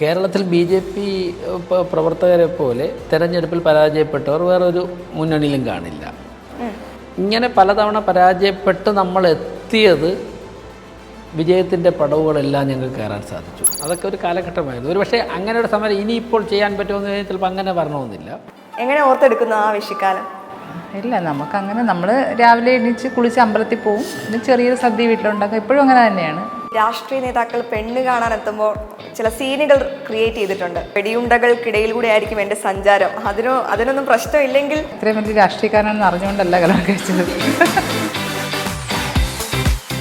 കേരളത്തിൽ BJP പ്രവർത്തകരെ പോലെ തെരഞ്ഞെടുപ്പിൽ പരാജയപ്പെട്ടവർ വേറൊരു മുന്നണിയിലും കാണില്ല. ഇങ്ങനെ പലതവണ പരാജയപ്പെട്ട് നമ്മൾ എത്തിയത് വിജയത്തിൻ്റെ പടവുകളെല്ലാം ഞങ്ങൾക്ക് കയറാൻ സാധിച്ചു. അതൊക്കെ ഒരു കാലഘട്ടമായിരുന്നു. ഒരു പക്ഷേ അങ്ങനെ ഒരു സമരം ഇനിയിപ്പോൾ ചെയ്യാൻ പറ്റുമെന്ന് കഴിഞ്ഞാൽ ചിലപ്പോൾ അങ്ങനെ വരണമെന്നില്ല. എങ്ങനെ ഓർത്തെടുക്കുന്നു ആ വിഷുക്കാലം? ഇല്ല, നമുക്കങ്ങനെ നമ്മൾ രാവിലെ എണീച്ച് കുളിച്ച് അമ്പലത്തിൽ പോകും, പിന്നെ ചെറിയൊരു സദ്യ വീട്ടിലുണ്ടാക്കും. എപ്പോഴും അങ്ങനെ തന്നെയാണ്. രാഷ്ട്രീയ നേതാക്കൾ പെണ്ണ് കാണാൻ എത്തുമ്പോൾ ചില സീനുകൾ ക്രിയേറ്റ് ചെയ്തിട്ടുണ്ട്. വെടിയുണ്ടകൾക്കിടയിൽ കൂടെ ആയിരിക്കും എൻ്റെ സഞ്ചാരം. അതിനൊന്നും പ്രശ്നമില്ലെങ്കിൽ ഇത്രയും വലിയ രാഷ്ട്രീയക്കാരാണെന്ന് അറിഞ്ഞുകൊണ്ടല്ല കല്യാണം കഴിച്ചത്.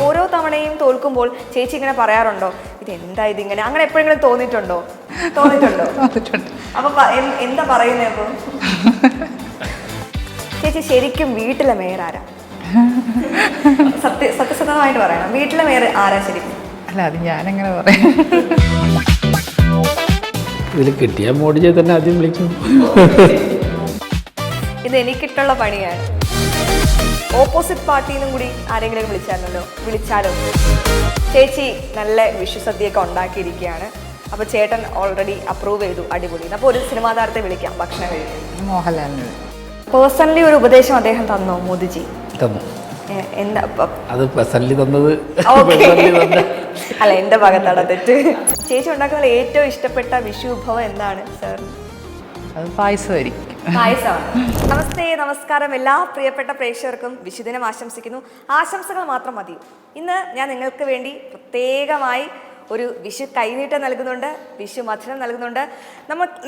ഓരോ തവണയും തോൽക്കുമ്പോൾ ചേച്ചി ഇങ്ങനെ പറയാറുണ്ടോ, ഇതെന്താ ഇതിങ്ങനെ? അങ്ങനെ എപ്പോഴെങ്കിലും തോന്നിയിട്ടുണ്ടോ? അപ്പൊ എന്താ പറയുന്നത്? അപ്പോൾ ചേച്ചി ശരിക്കും വീട്ടിലെ മേയർ ആരാ? സത്യസന്ധമായിട്ട് പറയണം, വീട്ടിലെ മേയർ ആരാ ശരിക്കും? അല്ല, അത് ഞാനെങ്ങനെ പറയാം? ഇതിൽ കിട്ടിയ മോഡിയെ തന്നെ ആദ്യം വിളിക്കും. ഇത് എനിക്കിട്ടുള്ള പണിയാണ്. ഓപ്പോസിറ്റ് പാർട്ടിയിൽ നിന്നും കൂടി ആരെങ്കിലും വിളിച്ചാലോ? ചേച്ചി നല്ല വിഷുസദ്യയൊക്കെ ഉണ്ടാക്കിയിരിക്കുകയാണ്. അപ്പോൾ ചേട്ടൻ ഓൾറെഡി അപ്രൂവ് ചെയ്തു, അടിപൊളി. അപ്പോൾ ഒരു സിനിമാ താരത്തെ വിളിക്കാം ഭക്ഷണം കഴിക്കാൻ. മോഹൻലാലിന് പേഴ്സണലി ഒരു ഉപദേശം അദ്ദേഹം തന്നോ മോദിജി? തന്നു. എന്താ അത് പേഴ്സണലി തന്നത്? അല്ല, എൻ്റെ ഭാഗത്താണ് തെറ്റ്. ചേച്ചി ഉണ്ടാക്കുന്ന ഏറ്റവും ഇഷ്ടപ്പെട്ട വിഷു വിഭവം എന്താണ് സാർ? അത് പായസമായിരിക്കും. പായസമാണ്. നമസ്കാരം എല്ലാ പ്രിയപ്പെട്ട പ്രേക്ഷകർക്കും വിഷുദിനം ആശംസിക്കുന്നു. ആശംസകൾ മാത്രം മതി. ഇന്ന് ഞാൻ നിങ്ങൾക്ക് വേണ്ടി പ്രത്യേകമായി ഒരു വിഷു കൈനീട്ടം നൽകുന്നുണ്ട്, വിഷു മധുരം നൽകുന്നുണ്ട്.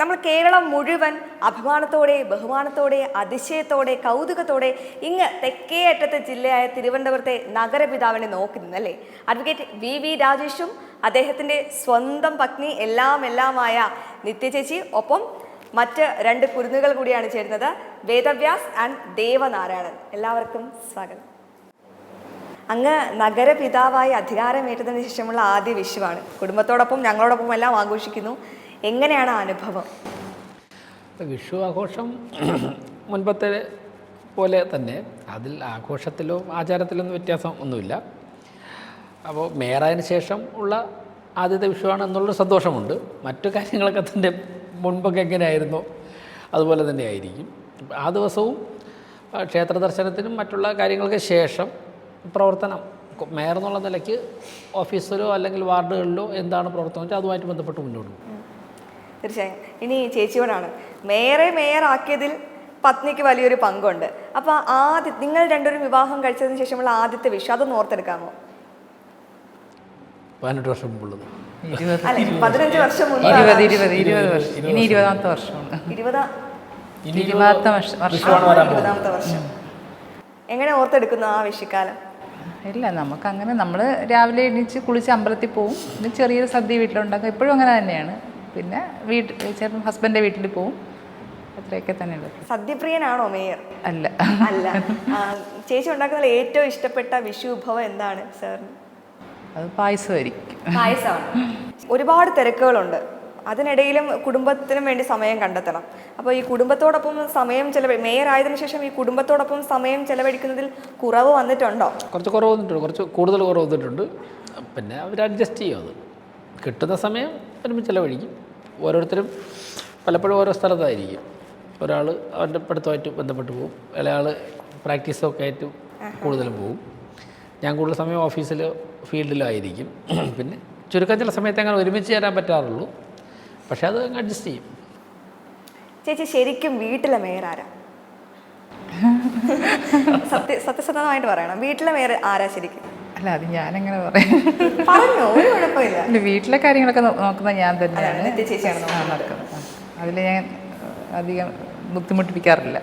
നമ്മൾ കേരളം മുഴുവൻ അഭിമാനത്തോടെ, ബഹുമാനത്തോടെ, അതിശയത്തോടെ, കൗതുകത്തോടെ ഇങ്ങ് തെക്കേ അറ്റത്തെ ജില്ലയായ തിരുവനന്തപുരത്തെ നഗരപിതാവിനെ നോക്കി നിന്നല്ലേ. അഡ്വക്കേറ്റ് വി രാജേഷും അദ്ദേഹത്തിൻ്റെ സ്വന്തം പത്നി എല്ലാമായ നിത്യചേച്ചി, ഒപ്പം മറ്റ് 2 കുരുന്നുകൾ കൂടിയാണ് ചേരുന്നത്, വേദവ്യാസ് ആൻഡ് ദേവനാരായണൻ. എല്ലാവർക്കും സ്വാഗതം. അങ്ങ് നഗരപിതാവായി അധികാരമേറ്റതിന് ശേഷമുള്ള ആദ്യ വിഷുവാണ്. കുടുംബത്തോടൊപ്പം ഞങ്ങളോടൊപ്പം എല്ലാം ആഘോഷിക്കുന്നു. എങ്ങനെയാണ് അനുഭവം? വിഷു ആഘോഷം മുൻപത്തെ പോലെ തന്നെ, അതിൽ ആഘോഷത്തിലോ ആചാരത്തിലൊന്നും വ്യത്യാസം ഒന്നുമില്ല. അപ്പോൾ മേയറായതിനു ശേഷം ഉള്ള ആദ്യത്തെ വിഷുവാണ് എന്നുള്ളൊരു സന്തോഷമുണ്ട്. മറ്റു കാര്യങ്ങളൊക്കെ തന്നെ മുൻപൊക്കെ എങ്ങനെയായിരുന്നോ അതുപോലെ തന്നെ ആയിരിക്കും. ആ ദിവസവും ക്ഷേത്ര ദർശനത്തിനും മറ്റുള്ള കാര്യങ്ങൾക്ക് ശേഷം പ്രവർത്തനം മേയർ എന്നുള്ള നിലയ്ക്ക് ഓഫീസിലോ അല്ലെങ്കിൽ വാർഡുകളിലോ എന്താണ് പ്രവർത്തനം വെച്ചാൽ അതുമായിട്ട് ബന്ധപ്പെട്ട് മുന്നോട്ട് പോകും. തീർച്ചയായും. ഇനി ചേച്ചിയോടാണ്. മേയർ ആക്കിയതിൽ പത്നിക്ക് വലിയൊരു പങ്കുണ്ട്. അപ്പോൾ നിങ്ങൾ രണ്ടുപേരും വിവാഹം കഴിച്ചതിന് ശേഷമുള്ള ആദ്യത്തെ വിഷു അതൊന്ന് ഓർത്തെടുക്കാമോ? 18 വർഷം മുമ്പുള്ളത്. 15 വർഷം മുമ്പ്. 20 വർഷം. ഇനി 20ാമത്തെ വർഷമാണ്. 20ാമത്തെ വർഷം. എങ്ങനെ ഓർത്തെടുക്കുന്നു ആ വിഷുക്കാലം? ഇല്ല, നമുക്കങ്ങനെ നമ്മൾ രാവിലെ എണീച്ച് കുളിച്ച് അമ്പലത്തിൽ പോകും, പിന്നെ ചെറിയൊരു സദ്യ വീട്ടിലുണ്ടാക്കും. എപ്പോഴും അങ്ങനെ തന്നെയാണ്. പിന്നെ ചിലപ്പം ഹസ്ബൻഡിൻ്റെ വീട്ടിൽ പോകും. അത്രയൊക്കെ തന്നെയുള്ളൂ. സദ്യപ്രിയനാണോ മേയർ? അല്ല. ചേച്ചി ഉണ്ടാക്കുന്ന ഏറ്റവും ഇഷ്ടപ്പെട്ട വിഷു വിഭവം എന്താണ് സാറിന്? അത് പായസമായിരിക്കും. പായസമാണ്. ഒരുപാട് തിരക്കുകളുണ്ട്, അതിനിടയിലും കുടുംബത്തിനും വേണ്ടി സമയം കണ്ടെത്തണം. അപ്പോൾ ഈ കുടുംബത്തോടൊപ്പം സമയം മേയർ ആയതിനു ശേഷം ഈ കുടുംബത്തോടൊപ്പം സമയം ചെലവഴിക്കുന്നതിൽ കുറവ് വന്നിട്ടുണ്ടോ? കുറച്ച് കുറവ് വന്നിട്ടുണ്ട്, കുറച്ച് കൂടുതൽ കുറവ് വന്നിട്ടുണ്ട്. പിന്നെ അവർ അഡ്ജസ്റ്റ് ചെയ്യും. അത് കിട്ടുന്ന സമയം ഒരുമിച്ച് ചെലവഴിക്കും. ഓരോരുത്തരും പലപ്പോഴും ഓരോ സ്ഥലത്തായിരിക്കും. ഒരാൾ അവൻ്റെ പഠിത്തമായിട്ട് ബന്ധപ്പെട്ട് പോകും, ഇളയാൾ പ്രാക്ടീസൊക്കെ ആയിട്ട് കൂടുതലും പോകും. ഞാൻ കൂടുതൽ സമയം ഓഫീസിലോ ഫീൽഡിലോ ആയിരിക്കും. പിന്നെ ചുരുക്കം ചില സമയത്ത് അങ്ങനെ ഒരുമിച്ച് ചേരാൻ പറ്റാറുള്ളൂ. പക്ഷെ അത് അഡ്ജസ്റ്റ് ചെയ്യും. ചേച്ചി ശരിക്കും വീട്ടിലെ മേയർ ആരാ? സത്യസന്ധമായിട്ട് പറയണം, വീട്ടിലെ മേയർ ആരാ ശരിക്കും? അല്ല, അത് ഞാനെങ്ങനെ പറയാം? പറഞ്ഞോ, ഒരു കുഴപ്പമില്ല. വീട്ടിലെ കാര്യങ്ങളൊക്കെ നോക്കുന്നത് ഞാൻ തന്നെയാണ്. ചേച്ചിയാണ് നടക്കുന്നത്. അതിൽ ഞാൻ അധികം ബുദ്ധിമുട്ടിപ്പിക്കാറില്ല.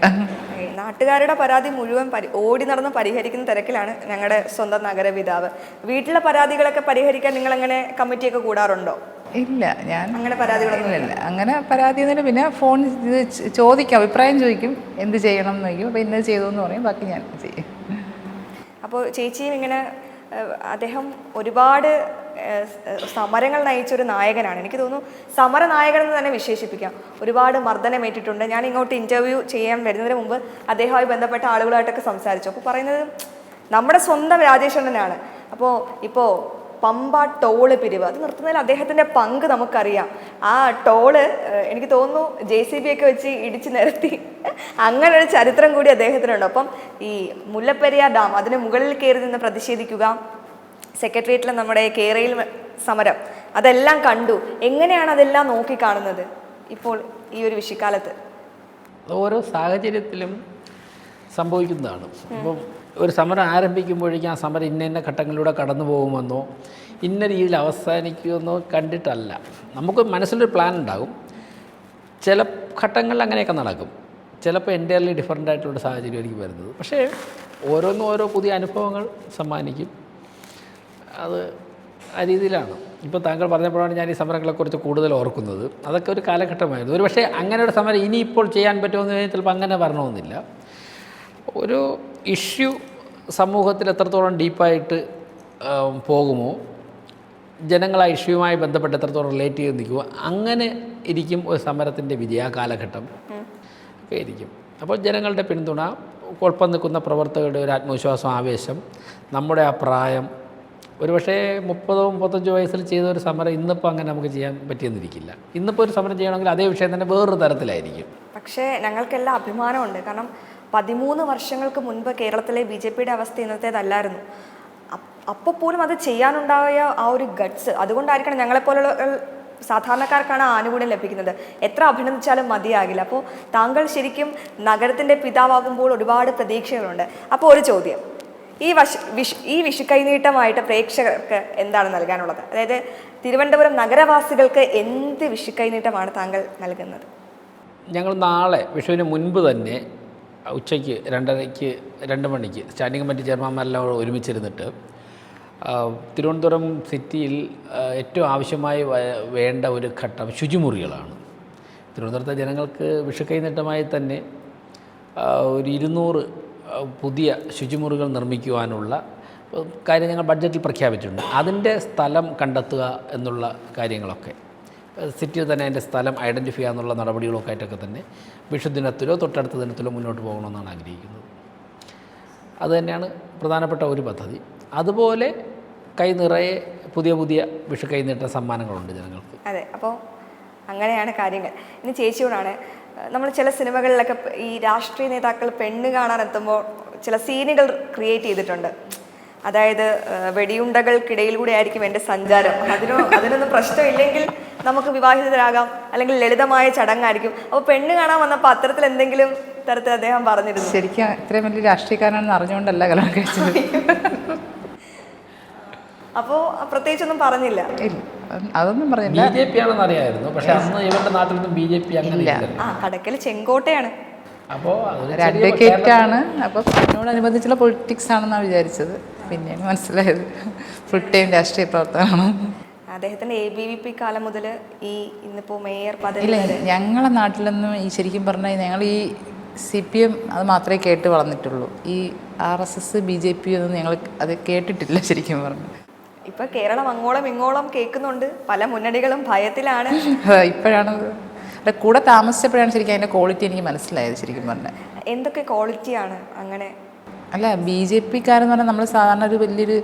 നാട്ടുകാരുടെ പരാതി മുഴുവൻ ഓടി നടന്ന് പരിഹരിക്കുന്ന തിരക്കിലാണ് ഞങ്ങളുടെ സ്വന്തം നഗരപിതാവ്. വീട്ടിലെ പരാതികളൊക്കെ പരിഹരിക്കാൻ നിങ്ങൾ അങ്ങനെ കമ്മിറ്റിയൊക്കെ കൂടാറുണ്ടോ? ഇല്ല, ഞാൻ അങ്ങനെ പരാതികളൊന്നും ഇല്ല. അങ്ങനെ പരാതിയൊന്നുമില്ല. പിന്നെ ഫോൺ ചോദിക്കും, അഭിപ്രായം ചോദിക്കും, എന്ത് ചെയ്യണം എന്ന് ചോദിക്കും. അപ്പോൾ ഇന്നത് ചെയ്തു എന്ന് പറയും, ബാക്കി ഞാൻ ചെയ്യും. അപ്പോൾ ചേച്ചിയും ഇങ്ങനെ അദ്ദേഹം ഒരുപാട് സമരങ്ങൾ നയിച്ചൊരു നായകനാണ്. എനിക്ക് തോന്നുന്നു സമര നായകൻ എന്ന് തന്നെ വിശേഷിപ്പിക്കാം. ഒരുപാട് മർദ്ദനമേറ്റിട്ടുണ്ട്. ഞാൻ ഇങ്ങോട്ട് ഇൻ്റർവ്യൂ ചെയ്യാൻ വരുന്നതിന് മുമ്പ് അദ്ദേഹവുമായി ബന്ധപ്പെട്ട ആളുകളായിട്ടൊക്കെ സംസാരിച്ചു. അപ്പോൾ പറയുന്നത് നമ്മുടെ സ്വന്തം രാജേഷണ്ണനാണ്. അപ്പോൾ പമ്പ ടോള് പിരിവ് അത് നിർത്തുന്നതിൽ അദ്ദേഹത്തിൻ്റെ പങ്ക് നമുക്കറിയാം. ആ ടോള് എനിക്ക് തോന്നുന്നു JCB ഒക്കെ വെച്ച് ഇടിച്ച് നിരത്തി അങ്ങനെ ഒരു ചരിത്രം കൂടി അദ്ദേഹത്തിനുണ്ട്. അപ്പം ഈ മുല്ലപ്പെരിയാർ ഡാം അതിന് മുകളിൽ കയറി നിന്ന് പ്രതിഷേധിക്കുക, സെക്രട്ടേറിയറ്റിൽ നമ്മുടെ കേരയിൽ സമരം, അതെല്ലാം കണ്ടു. എങ്ങനെയാണ് അതെല്ലാം നോക്കിക്കാണുന്നത് ഇപ്പോൾ ഈ ഒരു വിഷുക്കാലത്ത്? ഓരോ സാഹചര്യത്തിലും സംഭവിക്കുന്നതാണ്. ഇപ്പം ഒരു സമരം ആരംഭിക്കുമ്പോഴേക്കും ആ സമരം ഇന്ന ഘട്ടങ്ങളിലൂടെ കടന്നു പോകുമെന്നോ ഇന്ന രീതിയിൽ അവസാനിക്കുമെന്നോ കണ്ടിട്ടല്ല. നമുക്ക് മനസ്സിലൊരു പ്ലാൻ ഉണ്ടാകും. ചില ഘട്ടങ്ങളിൽ അങ്ങനെയൊക്കെ നടക്കും, ചിലപ്പോൾ എൻ്റയർലി ഡിഫറൻ്റ് ആയിട്ടുള്ള സാഹചര്യമായിരിക്കും വരുന്നത്. പക്ഷേ ഓരോന്നും ഓരോ പുതിയ അനുഭവങ്ങൾ സമ്മാനിക്കും. അത് ആ രീതിയിലാണ്. ഇപ്പോൾ താങ്കൾ പറഞ്ഞപ്പോഴാണ് ഞാൻ ഈ സമരങ്ങളെക്കുറിച്ച് കൂടുതൽ ഓർക്കുന്നത്. അതൊക്കെ ഒരു കാലഘട്ടമായിരുന്നു. ഒരു പക്ഷേ അങ്ങനെ ഒരു സമരം ഇനിയിപ്പോൾ ചെയ്യാൻ പറ്റുമെന്ന് കഴിഞ്ഞാൽ ചിലപ്പോൾ അങ്ങനെ വരണമെന്നില്ല. ഒരു ഇഷ്യൂ സമൂഹത്തിൽ എത്രത്തോളം ഡീപ്പായിട്ട് പോകുമോ, ജനങ്ങൾ ആ ഇഷ്യൂവുമായി ബന്ധപ്പെട്ട് എത്രത്തോളം റിലേറ്റ് ചെയ്ത് നിൽക്കുമോ, അങ്ങനെ ഇരിക്കും ഒരു സമരത്തിൻ്റെ വിജയ കാലഘട്ടം ഒക്കെ ഇരിക്കും. അപ്പോൾ ജനങ്ങളുടെ പിന്തുണ, ഒപ്പം നിൽക്കുന്ന പ്രവർത്തകരുടെ ഒരു ആത്മവിശ്വാസം, ആവേശം, നമ്മുടെ ആ പ്രായം, ഒരുപക്ഷേ 30-35 വയസ്സിൽ ചെയ്ത ഒരു സമരം ഇന്നിപ്പോൾ അങ്ങനെ നമുക്ക് ചെയ്യാൻ പറ്റിയെന്നിരിക്കില്ല. ഇന്നിപ്പോൾ ഒരു സമരം ചെയ്യണമെങ്കിൽ അതേ വിഷയം തന്നെ വേറൊരു തരത്തിലായിരിക്കും. പക്ഷേ ഞങ്ങൾക്കെല്ലാം അഭിമാനമുണ്ട്. കാരണം 13 വർഷങ്ങൾക്ക് മുൻപ് കേരളത്തിലെ BJPയുടെ അവസ്ഥ ഇന്നത്തേതല്ലായിരുന്നു. അപ്പോൾ പോലും അത് ചെയ്യാനുണ്ടായ ആ ഒരു ഗട്ട്സ്, അതുകൊണ്ടായിരിക്കണം ഞങ്ങളെപ്പോലുള്ള സാധാരണക്കാർക്കാണ് ആനുകൂല്യം ലഭിക്കുന്നത്. എത്ര അഭിനന്ദിച്ചാലും മതിയാകില്ല. അപ്പോൾ താങ്കൾ ശരിക്കും നഗരത്തിൻ്റെ പിതാവാകുമ്പോൾ ഒരുപാട് പ്രതീക്ഷകളുണ്ട്. അപ്പോൾ ഒരു ചോദ്യം, ഈ വിഷു കൈനീട്ടമായിട്ട് പ്രേക്ഷകർക്ക് എന്താണ് നൽകാനുള്ളത്? അതായത് തിരുവനന്തപുരം നഗരവാസികൾക്ക് എന്ത് വിഷു കൈനീട്ടമാണ് താങ്കൾ നൽകുന്നത്? ഞങ്ങൾ നാളെ വിഷുവിന് മുൻപ് തന്നെ ഉച്ചയ്ക്ക് 2 മണിക്ക് സ്റ്റാൻഡിംഗ് കമ്മിറ്റി ചെയർമാൻമാരെല്ലാം ഒരുമിച്ചിരുന്നിട്ട് തിരുവനന്തപുരം സിറ്റിയിൽ ഏറ്റവും ആവശ്യമായി വേണ്ട ഒരു ഘട്ടം ശുചിമുറികളാണ്. തിരുവനന്തപുരത്തെ ജനങ്ങൾക്ക് വിഷു കൈനീട്ടമായി തന്നെ ഒരു 200 പുതിയ ശുചിമുറികൾ നിർമ്മിക്കുവാനുള്ള കാര്യം ഞങ്ങൾ ബഡ്ജറ്റിൽ പ്രഖ്യാപിച്ചിട്ടുണ്ട്. അതിൻ്റെ സ്ഥലം കണ്ടെത്തുക എന്നുള്ള കാര്യങ്ങളൊക്കെ സിറ്റിയിൽ തന്നെ അതിൻ്റെ സ്ഥലം ഐഡൻറ്റിഫൈ ചെയ്യാനുള്ള നടപടികളൊക്കെ ആയിട്ടൊക്കെ തന്നെ വിഷുദിനത്തിലോ തൊട്ടടുത്ത ദിനത്തിലോ മുന്നോട്ട് പോകണമെന്നാണ് ആഗ്രഹിക്കുന്നത്. അതുതന്നെയാണ് പ്രധാനപ്പെട്ട ഒരു പദ്ധതി. അതുപോലെ കൈ നിറയെ പുതിയ വിഷു കൈനീട്ട സമ്മാനങ്ങളുണ്ട് ജനങ്ങൾക്ക്. അതെ, അപ്പോൾ അങ്ങനെയാണ് കാര്യങ്ങൾ. ഇനി ചേച്ചിയോടാണ്, നമ്മൾ ചില സിനിമകളിലൊക്കെ ഈ രാഷ്ട്രീയ നേതാക്കൾ പെണ്ണ് കാണാനെത്തുമ്പോൾ ചില സീനുകൾ ക്രിയേറ്റ് ചെയ്തിട്ടുണ്ട്. അതായത് വെടിയുണ്ടകൾക്കിടയിലൂടെ ആയിരിക്കും എൻ്റെ സഞ്ചാരം, അതിനൊന്നും പ്രശ്നമില്ലെങ്കിൽ നമുക്ക് വിവാഹിതരാകാം, അല്ലെങ്കിൽ ലളിതമായ ചടങ്ങായിരിക്കും. അപ്പോൾ പെണ്ണ് കാണാൻ വന്നപ്പോൾ അത്തരത്തിൽ എന്തെങ്കിലും തരത്തിൽ അദ്ദേഹം പറഞ്ഞിരുന്നു? ശരിക്കും ഇത്രയും വലിയ രാഷ്ട്രീയക്കാരനാണെന്ന് അറിഞ്ഞുകൊണ്ടല്ല കല്യാണം കഴിച്ചത്. അപ്പോൾ പ്രത്യേകിച്ചൊന്നും പറഞ്ഞില്ല? ഇല്ല, അതൊന്നും പറഞ്ഞില്ല. BJP ആണെന്ന് അറിയാമായിരുന്നു, പക്ഷെ അന്ന് ഇവരുടെ നാട്ടിലൊന്നും BJP അങ്ങനെ ഇല്ല. കടക്കൽ ചെങ്കോട്ടയാണ്. അപ്പോൾ അഡ്വക്കേറ്റ് ആണ്. അപ്പോൾ അതിനോടനുബന്ധിച്ചുള്ള പൊളിറ്റിക്സ് ആണെന്നാണ് വിചാരിച്ചത്. പിന്നെയാണ് മനസ്സിലായത് ഫുൾ ടൈം രാഷ്ട്രീയ പ്രവർത്തനമാണ്. അദ്ദേഹത്തിൻ്റെ ABVP കാലം മുതൽ ഈ ഇന്നിപ്പോൾ മേയർ പദവി. ഇല്ല, ഞങ്ങളെ നാട്ടിലൊന്നും ഈ ശരിക്കും പറഞ്ഞാൽ ഞങ്ങൾ ഈ CPM അത് മാത്രമേ കേട്ട് വളർന്നിട്ടുള്ളൂ. ഈ RSS BJP ഒന്നും ഞങ്ങൾ അത് കേട്ടിട്ടില്ല ശരിക്കും പറഞ്ഞു. ഇപ്പൊ കേരളം അങ്ങോളം ഇങ്ങോളം കേൾക്കുന്നുണ്ട്, പല മുന്നണികളും ഭയത്തിലാണ്. ഇപ്പോഴാണ് കൂടെ താമസിച്ചപ്പോഴാണ് ശരിക്കും അതിൻ്റെ ക്വാളിറ്റി എനിക്ക് മനസ്സിലായത് ശരിക്കും പറഞ്ഞാൽ. എന്തൊക്കെ ക്വാളിറ്റിയാണ് അങ്ങനെ? അല്ല, BJPക്കാരെന്ന് പറഞ്ഞാൽ നമ്മൾ സാധാരണ ഒരു വലിയൊരു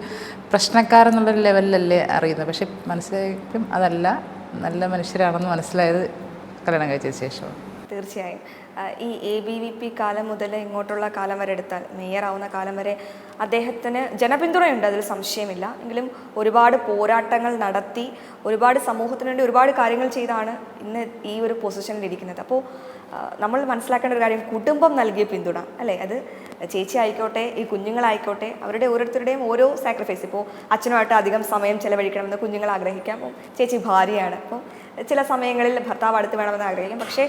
പ്രശ്നക്കാരെന്നുള്ളൊരു ലെവലിലല്ലേ അറിയുന്നത്. പക്ഷെ മനസ്സിലായിട്ടും അതല്ല, നല്ല മനുഷ്യരാണെന്ന് മനസ്സിലായത് കല്യാണം കഴിച്ചതിന് ശേഷം. തീർച്ചയായും ഈ ABVP കാലം മുതൽ ഇങ്ങോട്ടുള്ള കാലം വരെ എടുത്താൽ, മേയർ ആവുന്ന കാലം വരെ അദ്ദേഹത്തിന് ജനപിന്തുണയുണ്ട്, അതിൽ സംശയമില്ല. എങ്കിലും ഒരുപാട് പോരാട്ടങ്ങൾ നടത്തി, ഒരുപാട് സമൂഹത്തിന് വേണ്ടി ഒരുപാട് കാര്യങ്ങൾ ചെയ്താണ് ഇന്ന് ഈ ഒരു പൊസിഷനിൽ ഇരിക്കുന്നത്. അപ്പോൾ നമ്മൾ മനസ്സിലാക്കേണ്ട ഒരു കാര്യം, കുടുംബം നൽകിയ പിന്തുണ അല്ലേ? അത് ചേച്ചി ആയിക്കോട്ടെ, ഈ കുഞ്ഞുങ്ങളായിക്കോട്ടെ, അവരുടെ ഓരോരുത്തരുടെയും ഓരോ സാക്രിഫൈസ്. ഇപ്പോൾ അച്ഛനുമായിട്ട് അധികം സമയം ചെലവഴിക്കണമെന്ന് കുഞ്ഞുങ്ങൾ ആഗ്രഹിക്കാം. അപ്പോൾ ചേച്ചി ഭാര്യയാണ്, അപ്പോൾ ചില സമയങ്ങളിൽ ഭർത്താവ് അടുത്ത് വേണമെന്ന് ആഗ്രഹിക്കും. പക്ഷേ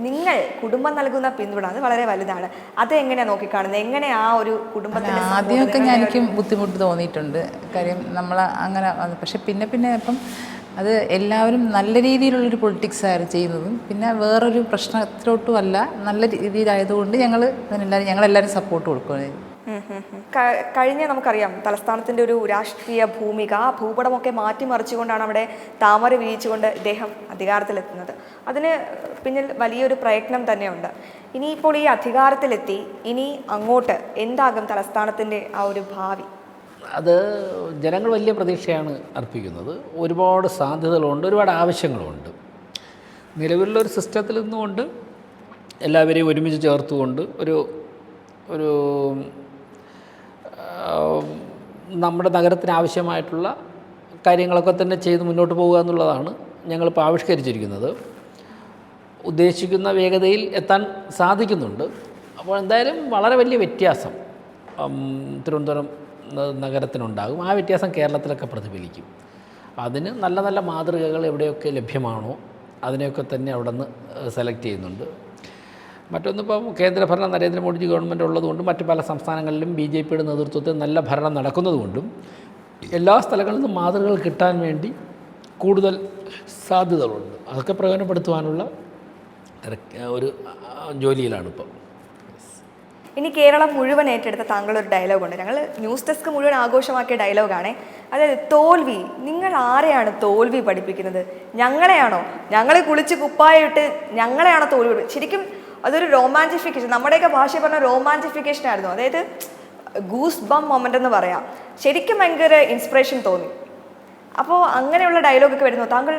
നിങ്ങൾ കുടുംബം നൽകുന്ന പിന്തുണ അത് വളരെ വലുതാണ്. അത് എങ്ങനെയാണ് നോക്കിക്കാണുന്നത്? എങ്ങനെ ആ ഒരു കുടുംബത്തിൻ്റെ ആദ്യമൊക്കെ എനിക്കും ബുദ്ധിമുട്ട് തോന്നിയിട്ടുണ്ട്. കാര്യം നമ്മൾ അങ്ങനെ, പക്ഷെ പിന്നെ ഇപ്പം അത് എല്ലാവരും നല്ല രീതിയിലുള്ളൊരു പൊളിറ്റിക്സ് ആയിരുന്നു ചെയ്യുന്നതും. പിന്നെ വേറൊരു പ്രശ്നത്തിലോട്ടും അല്ല, നല്ല രീതിയിലായതുകൊണ്ട് ഞങ്ങളെല്ലാവരും സപ്പോർട്ട് കൊടുക്കുകയാണ്. കഴിഞ്ഞ നമുക്കറിയാം തലസ്ഥാനത്തിൻ്റെ ഒരു രാഷ്ട്രീയ ഭൂമിക, ആ ഭൂപടമൊക്കെ മാറ്റിമറിച്ചുകൊണ്ടാണ് അവിടെ താമര വിരിയിച്ചുകൊണ്ട് ഇദ്ദേഹം അധികാരത്തിലെത്തുന്നത്. അതിന് പിന്നിൽ വലിയൊരു പ്രയത്നം തന്നെയുണ്ട്. ഇനിയിപ്പോൾ ഈ അധികാരത്തിലെത്തി, ഇനി അങ്ങോട്ട് എന്താകും തലസ്ഥാനത്തിൻ്റെ ആ ഒരു ഭാവി? അത് ജനങ്ങൾ വലിയ പ്രതീക്ഷയാണ് അർപ്പിക്കുന്നത്. ഒരുപാട് സാധ്യതകളുണ്ട്, ഒരുപാട് ആവശ്യങ്ങളുമുണ്ട്. നിലവിലുള്ളൊരു സിസ്റ്റത്തിൽ നിന്നുകൊണ്ട് എല്ലാവരെയും ഒരുമിച്ച് ചേർത്തുകൊണ്ട് ഒരു നമ്മുടെ നഗരത്തിന് ആവശ്യമായിട്ടുള്ള കാര്യങ്ങളൊക്കെ തന്നെ ചെയ്ത് മുന്നോട്ട് പോകുക എന്നുള്ളതാണ് ഞങ്ങളിപ്പോൾ ആവിഷ്കരിച്ചിരിക്കുന്നത്. ഉദ്ദേശിക്കുന്ന വേഗതയിൽ എത്താൻ സാധിക്കുന്നുണ്ട്. അപ്പോൾ എന്തായാലും വളരെ വലിയ വ്യത്യാസം തിരുവനന്തപുരം നഗരത്തിനുണ്ടാകും. ആ വ്യത്യാസം കേരളത്തിലൊക്കെ പ്രതിഫലിക്കും. അതിന് നല്ല നല്ല മാതൃകകൾ എവിടെയൊക്കെ ലഭ്യമാണോ അതിനെയൊക്കെ തന്നെ അവിടെ നിന്ന് സെലക്ട് ചെയ്യുന്നുണ്ട്. മറ്റൊന്നിപ്പം കേന്ദ്രഭരണം നരേന്ദ്രമോദിജി ഗവൺമെൻറ് ഉള്ളതുകൊണ്ടും മറ്റ് പല സംസ്ഥാനങ്ങളിലും BJPയുടെ നേതൃത്വത്തിൽ നല്ല ഭരണം നടക്കുന്നതുകൊണ്ടും എല്ലാ സ്ഥലങ്ങളിൽ നിന്നും മാതൃകകൾ കിട്ടാൻ വേണ്ടി കൂടുതൽ സാധ്യതകളുണ്ട്. അതൊക്കെ പ്രയോജനപ്പെടുത്തുവാനുള്ള ഒരു ജോലിയിലാണിപ്പോൾ. ഇനി കേരളം മുഴുവൻ ഏറ്റെടുത്ത താങ്കളൊരു ഡയലോഗുണ്ട്, ഞങ്ങൾ ന്യൂസ് ഡെസ്ക് മുഴുവൻ ആഘോഷമാക്കിയ ഡയലോഗാണ്. അതായത് തോൽവി, നിങ്ങൾ ആരെയാണ് തോൽവി പഠിപ്പിക്കുന്നത്? ഞങ്ങളെയാണോ? ഞങ്ങൾ കുളിച്ച് കുപ്പായിട്ട് ഞങ്ങളെയാണോ തോൽവി? ശരിക്കും അതൊരു റൊമാൻറ്റിഫിക്കേഷൻ, നമ്മുടെയൊക്കെ ഭാഷയിൽ പറഞ്ഞ റൊമാൻറ്റിഫിക്കേഷൻ ആയിരുന്നു. അതായത് ഗൂസ് ബം മൊമെൻ്റ് എന്ന് പറയാം. ശരിക്കും ഭയങ്കര ഇൻസ്പിറേഷൻ തോന്നി. അപ്പോൾ അങ്ങനെയുള്ള ഡയലോഗൊക്കെ വരുന്നു. താങ്കൾ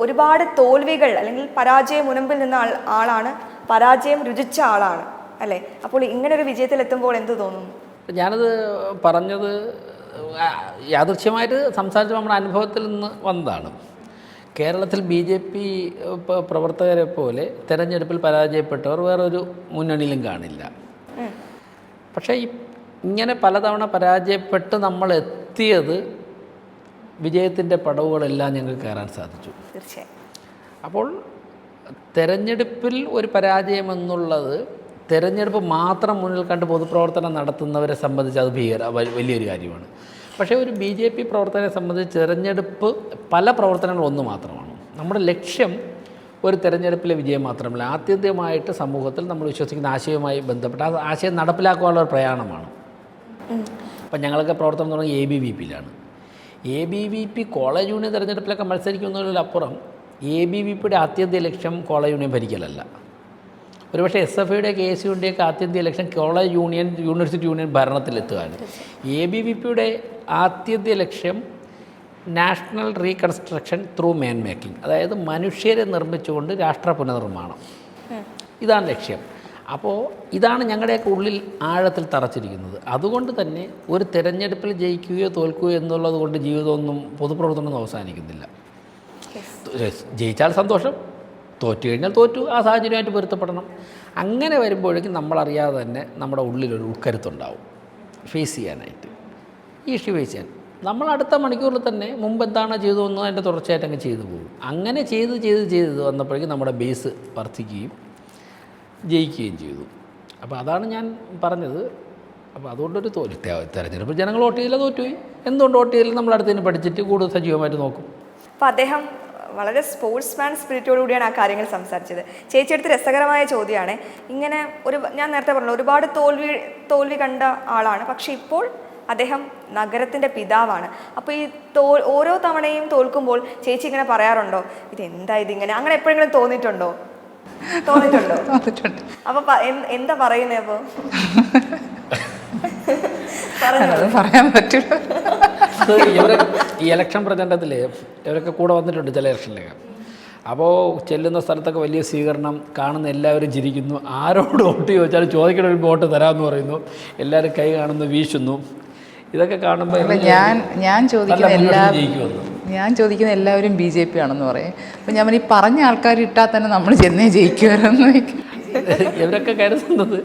ഒരുപാട് തോൽവികൾ അല്ലെങ്കിൽ പരാജയം മുനമ്പിൽ നിന്ന ആളാണ്, പരാജയം രുചിച്ച ആളാണ് അല്ലേ? അപ്പോൾ ഇങ്ങനെ ഒരു വിജയത്തിലെത്തുമ്പോൾ എന്ത് തോന്നുന്നു? ഞാനത് പറഞ്ഞത് യാദൃശ്യമായിട്ട് സംസാരിച്ച നമ്മുടെ അനുഭവത്തിൽ നിന്ന് വന്നതാണ്. കേരളത്തിൽ BJP പ്രവർത്തകരെ പോലെ തെരഞ്ഞെടുപ്പിൽ പരാജയപ്പെട്ടവർ വേറൊരു മുന്നണിയിലും കാണില്ല. പക്ഷേ ഇങ്ങനെ പലതവണ പരാജയപ്പെട്ട് നമ്മൾ എത്തിയത് വിജയത്തിൻ്റെ പടവുകളെല്ലാം ഞങ്ങൾക്ക് കയറാൻ സാധിച്ചു. തീർച്ചയായും. അപ്പോൾ തെരഞ്ഞെടുപ്പിൽ ഒരു പരാജയം എന്നുള്ളത് തെരഞ്ഞെടുപ്പ് മാത്രം മുന്നിൽ കണ്ട് പൊതുപ്രവർത്തനം നടത്തുന്നവരെ സംബന്ധിച്ച് അത് വലിയൊരു കാര്യമാണ്. പക്ഷേ ഒരു BJP പ്രവർത്തകരെ സംബന്ധിച്ച് തെരഞ്ഞെടുപ്പ് പല പ്രവർത്തനങ്ങളും ഒന്ന് മാത്രമാണ്. നമ്മുടെ ലക്ഷ്യം ഒരു തെരഞ്ഞെടുപ്പിലെ വിജയം മാത്രമല്ല, ആത്യന്തികമായിട്ട് സമൂഹത്തിൽ നമ്മൾ വിശ്വസിക്കുന്ന ആശയവുമായി ബന്ധപ്പെട്ട ആ ആശയം നടപ്പിലാക്കാനുള്ള ഒരു പ്രയാണമാണ്. അപ്പം ഞങ്ങളൊക്കെ പ്രവർത്തനം തുടങ്ങി ABVPയിലാണ്. ABVP കോളേജ് യൂണിയൻ തെരഞ്ഞെടുപ്പിലൊക്കെ മത്സരിക്കുന്നതിലപ്പുറം ABVPയുടെ ആത്യന്തിക ലക്ഷ്യം കോളേജ് യൂണിയൻ ഭരിക്കലല്ല. ഒരുപക്ഷെ SFIയുടെ KSUവിൻ്റെയൊക്കെ ആത്യന്തിക ലക്ഷ്യം കോളേജ് യൂണിയൻ, യൂണിവേഴ്സിറ്റി യൂണിയൻ ഭരണത്തിലെത്തുകയാണ്. ABVPയുടെ ആത്യന്തിക ലക്ഷ്യം നാഷണൽ റീകൺസ്ട്രക്ഷൻ ത്രൂ മാൻ മേക്കിംഗ്, അതായത് മനുഷ്യരെ നിർമ്മിച്ചുകൊണ്ട് രാഷ്ട്ര പുനർനിർമ്മാണം, ഇതാണ് ലക്ഷ്യം. അപ്പോൾ ഇതാണ് ഞങ്ങളുടെയൊക്കെ ഉള്ളിൽ ആഴത്തിൽ തറച്ചിരിക്കുന്നത്. അതുകൊണ്ട് തന്നെ ഒരു തിരഞ്ഞെടുപ്പിൽ ജയിക്കുകയോ തോൽക്കുകയോ എന്നുള്ളത് കൊണ്ട് ജീവിതമൊന്നും പൊതുപ്രവർത്തനമൊന്നും അവസാനിക്കുന്നില്ല. ജയിച്ചാൽ സന്തോഷം, തോറ്റു കഴിഞ്ഞാൽ തോറ്റു, ആ സാഹചര്യമായിട്ട് പൊരുത്തപ്പെടണം. അങ്ങനെ വരുമ്പോഴേക്കും നമ്മളറിയാതെ തന്നെ നമ്മുടെ ഉള്ളിലൊരു ഉൾക്കരുത്തുണ്ടാവും ഫേസ് ചെയ്യാനായിട്ട്, ഈ ഇഷ്യൂ ഫേസ് ചെയ്യാൻ. നമ്മൾ അടുത്ത മണിക്കൂറിൽ തന്നെ മുമ്പ് എന്താണോ ചെയ്തതെന്ന് അതിൻ്റെ തുടർച്ചയായിട്ട് അങ്ങ് ചെയ്തു പോകും. അങ്ങനെ ചെയ്ത് വന്നപ്പോഴേക്കും നമ്മുടെ ബേസ് വർദ്ധിക്കുകയും ജയിക്കുകയും ചെയ്തു. അപ്പോൾ അതാണ് ഞാൻ പറഞ്ഞത്. അപ്പോൾ അതുകൊണ്ടൊരു തെരഞ്ഞെടുപ്പ് ജനങ്ങൾ വോട്ട് ചെയ്തില്ല, തോറ്റുപോയി. എന്തുകൊണ്ട് വോട്ട് ചെയ്തില്ല നമ്മൾ അടുത്തതിന് പഠിച്ചിട്ട് കൂടുതൽ സജീവമായിട്ട് നോക്കും. അപ്പോൾ അദ്ദേഹം വളരെ സ്പോർട്സ്മാൻ സ്പിരിറ്റോടു കൂടിയാണ് ആ കാര്യങ്ങൾ സംസാരിച്ചത്. ചേച്ചിയെടുത്ത് രസകരമായ ചോദ്യമാണ്. ഇങ്ങനെ ഞാൻ നേരത്തെ പറഞ്ഞു ഒരുപാട് തോൽവി കണ്ട ആളാണ്, പക്ഷേ ഇപ്പോൾ അദ്ദേഹം നഗരത്തിൻ്റെ പിതാവാണ്. അപ്പോൾ ഈ ഓരോ തവണയും തോൽക്കുമ്പോൾ ചേച്ചി ഇങ്ങനെ പറയാറുണ്ടോ, ഇതെന്താ ഇതിങ്ങനെ, അങ്ങനെ എപ്പോഴെങ്കിലും തോന്നിയിട്ടുണ്ടോ? അപ്പൊ എന്താ പറയുന്നേ? അപ്പോൾ പറയാൻ പറ്റില്ല. ഈ ഇലക്ഷൻ പ്രചരണത്തിൽ ഇവരൊക്കെ കൂടെ വന്നിട്ടുണ്ട് ചില ഇലക്ഷനിലൊക്കെ. അപ്പോൾ ചെല്ലുന്ന സ്ഥലത്തൊക്കെ വലിയ സ്വീകരണം, കാണുന്ന എല്ലാവരും ചിരിക്കുന്നു. ആരോട് വോട്ട് ചോദിച്ചാലും ചോദിക്കണ ഒരു വോട്ട് തരാമെന്ന് പറയുന്നു. എല്ലാവരും കൈ കാണുന്നു, വീശുന്നു. ഇതൊക്കെ കാണുമ്പോൾ ഞാൻ ചോദിക്കുന്ന എല്ലാവരും BJP ആണെന്ന് പറയും. അപ്പം ഞാൻ ഈ പറഞ്ഞ ആൾക്കാർ ഇട്ടാൽ തന്നെ നമ്മൾ ചെന്നേ ജയിക്കുമായിരുന്നു. ഇവരൊക്കെ കരുതുന്നത്